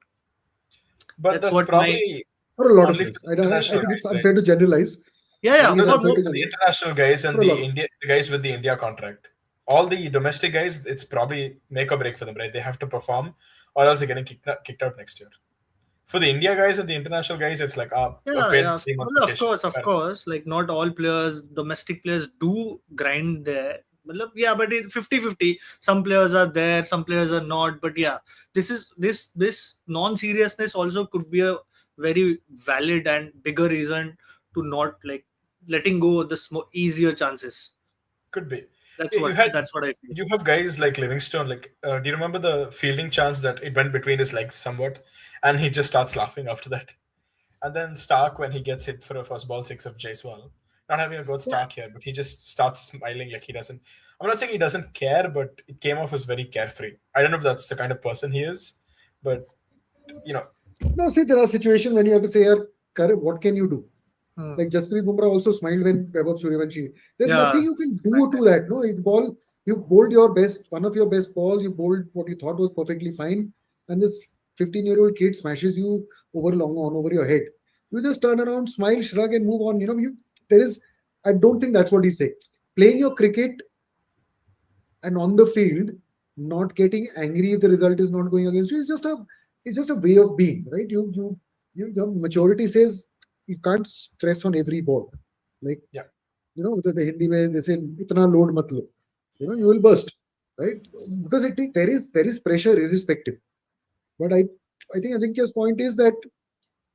But That's that's what my probably For a lot of only for players, the I international think it's guys, right? unfair to generalize. I yeah, think No, it's for that's unfair no, to only for the generalize international guys and for a lot of the guys with the India contract. All the domestic guys, it's probably make or break for them, right? They have to perform, or else they're getting kicked out next year. For the India guys and the international guys, it's like yeah, paid yeah. 3 months Well, vacation. of Fair enough. course. Like not all players, domestic players, do grind there. Matlab, yeah, but it 50-50. Some players are there, some players are not. But yeah, this non-seriousness also could be a very valid and bigger reason to not like letting go of the easier chances. Could be. That's Yeah, what that's what I feel. you have guys like Livingstone. Like, do you remember the fielding chance that it went between his legs somewhat, and he just starts laughing after that. And then Stark, when he gets hit for a first ball six of Jaiswal, not having a good yeah. Stark here, but he just starts smiling like he doesn't. I'm not saying he doesn't care, but it came off as very carefree. I don't know if that's the kind of person he is, but you know, No, see, there are situations when you have to say, "Yaar, what can you do?" Hmm. Like Jasprit Bumrah also smiled when Vaibhav Suryavanshi. There's nothing Yeah, you can do to that. No, it's ball. You bowled your best, one of your best balls. You bowled what you thought was perfectly fine, and this 15-year-old kid smashes you over your head. You just turn around, smile, shrug, and move on. There is. I don't think that's what he's saying. Playing your cricket and on the field, not getting angry if the result is not going against you is just a way of being, right? Your maturity says you can't stress on every ball. Like, yeah, the Hindi way they say itna load mat lo. You will burst, right? Because there is pressure irrespective. But I think Ajinkya's point is that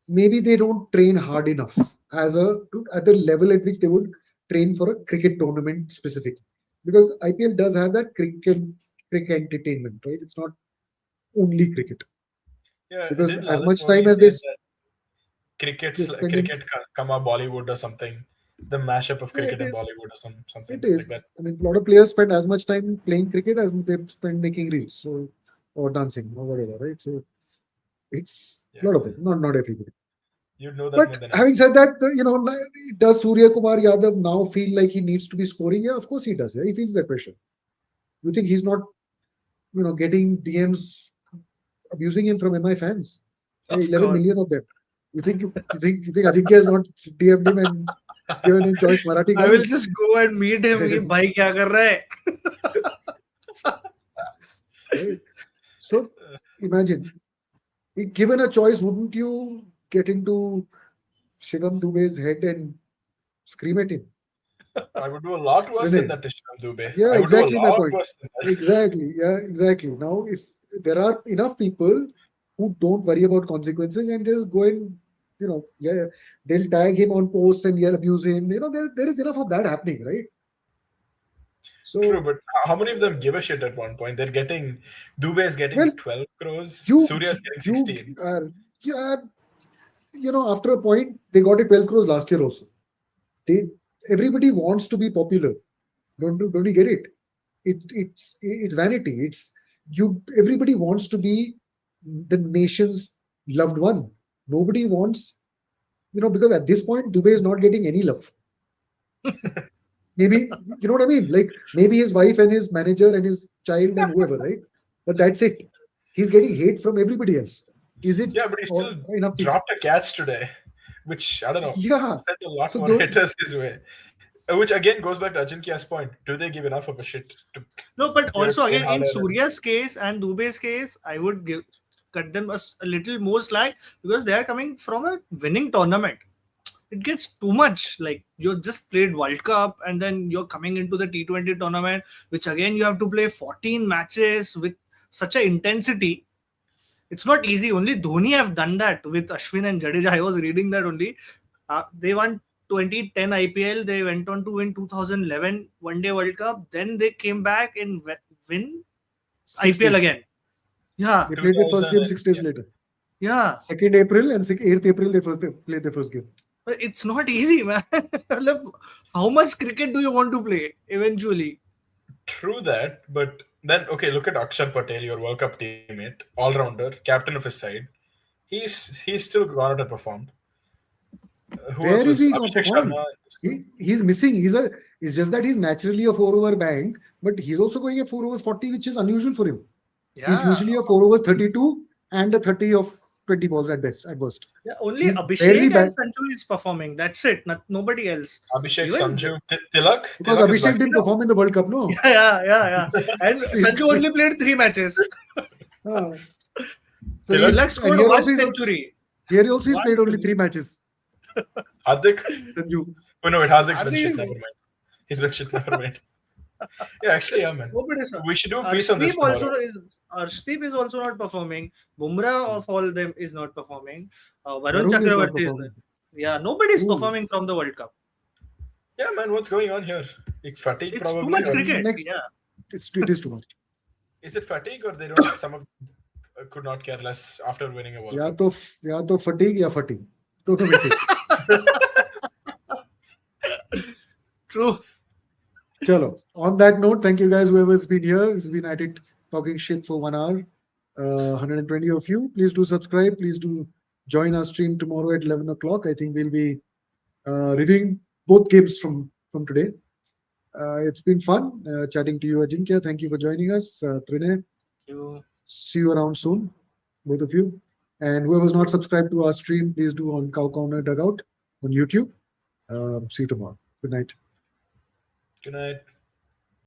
maybe they don't train hard enough at the level at which they would train for a cricket tournament specifically. Because IPL does have that cricket entertainment, right? It's not only cricket. yeah. Because Did as Lalit much time Modi as say this that they cricket's like spend in cricket kama Bollywood or something? The mashup of yeah, cricket and Bollywood or it something like is. that. I mean, a lot of players spend as much time playing cricket as they spend making reels, or dancing or whatever, right? So it's a Yeah, lot of them, not everybody. you'd know that more But than having anyone. said that, does Surya Kumar Yadav now feel like he needs to be scoring? Yeah, of course he does. Yeah, he feels that pressure. You think he's not, getting DMs abusing him from MI fans? of 11 course. million of them. You think Ajinkya has not DM'd him and given him choice Marathi I will guns? just go and meet him. ये भाई क्या कर रहा है? Right? So imagine, given a choice, wouldn't you get into Shivam Dubey's head and scream at him? I would do a lot worse Isn't than it? that to Shivam Dubey. Yeah, I would do a exactly my lot point. worse than that. Exactly. Yeah, exactly. Now, if there are enough people who don't worry about consequences and just go and, yeah, they'll tag him on posts and yell abuse him. There is enough of that happening, right? True, So, but how many of them give a shit at one point? They're getting Dubey is getting well, 12 crores, you, Surya is getting you 16. are, yeah, after a point, they got it 12 crores last year also. They, everybody wants to be popular. Don't you get it? It's vanity. Everybody wants to be the nation's loved one. Nobody wants, because at this point Dubey is not getting any love. Maybe you know what I mean? Like maybe his wife and his manager and his child and whoever, right? But that's it. He's getting hate from everybody else. Is it Yeah, but he or still enough people? dropped a catch today, which I don't know, Yeah. sent a lot So more don't haters his way. Which again goes back to Ajinkya's point. Do they give enough of a shit to No, but also train again in harder? And Surya's case and Dubey's case, I would cut them a little more slack because they are coming from a winning tournament. It gets too much. Like you just played World Cup and then you're coming into the T20 tournament, which again you have to play 14 matches with such a intensity. It's not easy. Only Dhoni have done that with Ashwin and Jadeja. I was reading that only. They won 2010 IPL. They went on to win 2011 One Day World Cup. Then they came back and win six IPL days. again. Yeah, They played their first game 2000 6 days later. yeah. 2nd April and 8th April they played their first game. But it's not easy, man. Matlab, how much cricket do you want to play eventually? True that, but then okay, look at Akshar Patel, your World Cup teammate, all-rounder, captain of his side. He's still gone out and performed. Who else Where is was he going to Abhishek perform? Sharma? He's missing. It's just that he's naturally a 4 over bank, but he's also going at 4 overs 40, which is unusual for him. He's Yeah, usually a 4 overs 32 and a 30 of 20 balls at best, at worst. yeah. Only He's barely Abhishek and back Sanju is performing. That's it. Nobody else. Abhishek, Even Sanju, Tilak. because Tilak is Abhishek back. didn't perform in the World Cup, no. Yeah. And Sanju only played 3 matches. Ah. So Tilak Tilak and scored here 1 also century. he's One played only century. 3 matches. Hardik. Sanju. Oh no, wait, Hardik's been Hardik- shit. Never mind. He's been shit. Never mind. Yeah, actually, yeah, man. Nobody's. We should do a piece on this Arshdeep is also not performing. Bumrah of all them is not performing. Varun Varun is not Chakravarti is performing. yeah, nobody's Ooh. performing from the World Cup. Yeah, man, what's going on here? Like fatigue, It's probably. too much or- cricket. Next- Yeah. It is too much. Is it fatigue or they don't? Some of could not care less after winning a World या Cup. तो fatigue या fatigue. दोनों में से. True. Chalo. On that note, thank you guys, whoever's been here, who's been at it talking shit for 1 hour. 120 of you. Please do subscribe. Please do join our stream tomorrow at 11 o'clock. I think we'll be reviewing both games from today. It's been fun chatting to you, Ajinkya. Thank you for joining us. Trinay, You. see you around soon, both of you. And whoever's not subscribed to our stream, please do on Cow Corner Dugout on YouTube. See you tomorrow. Good night. Good night.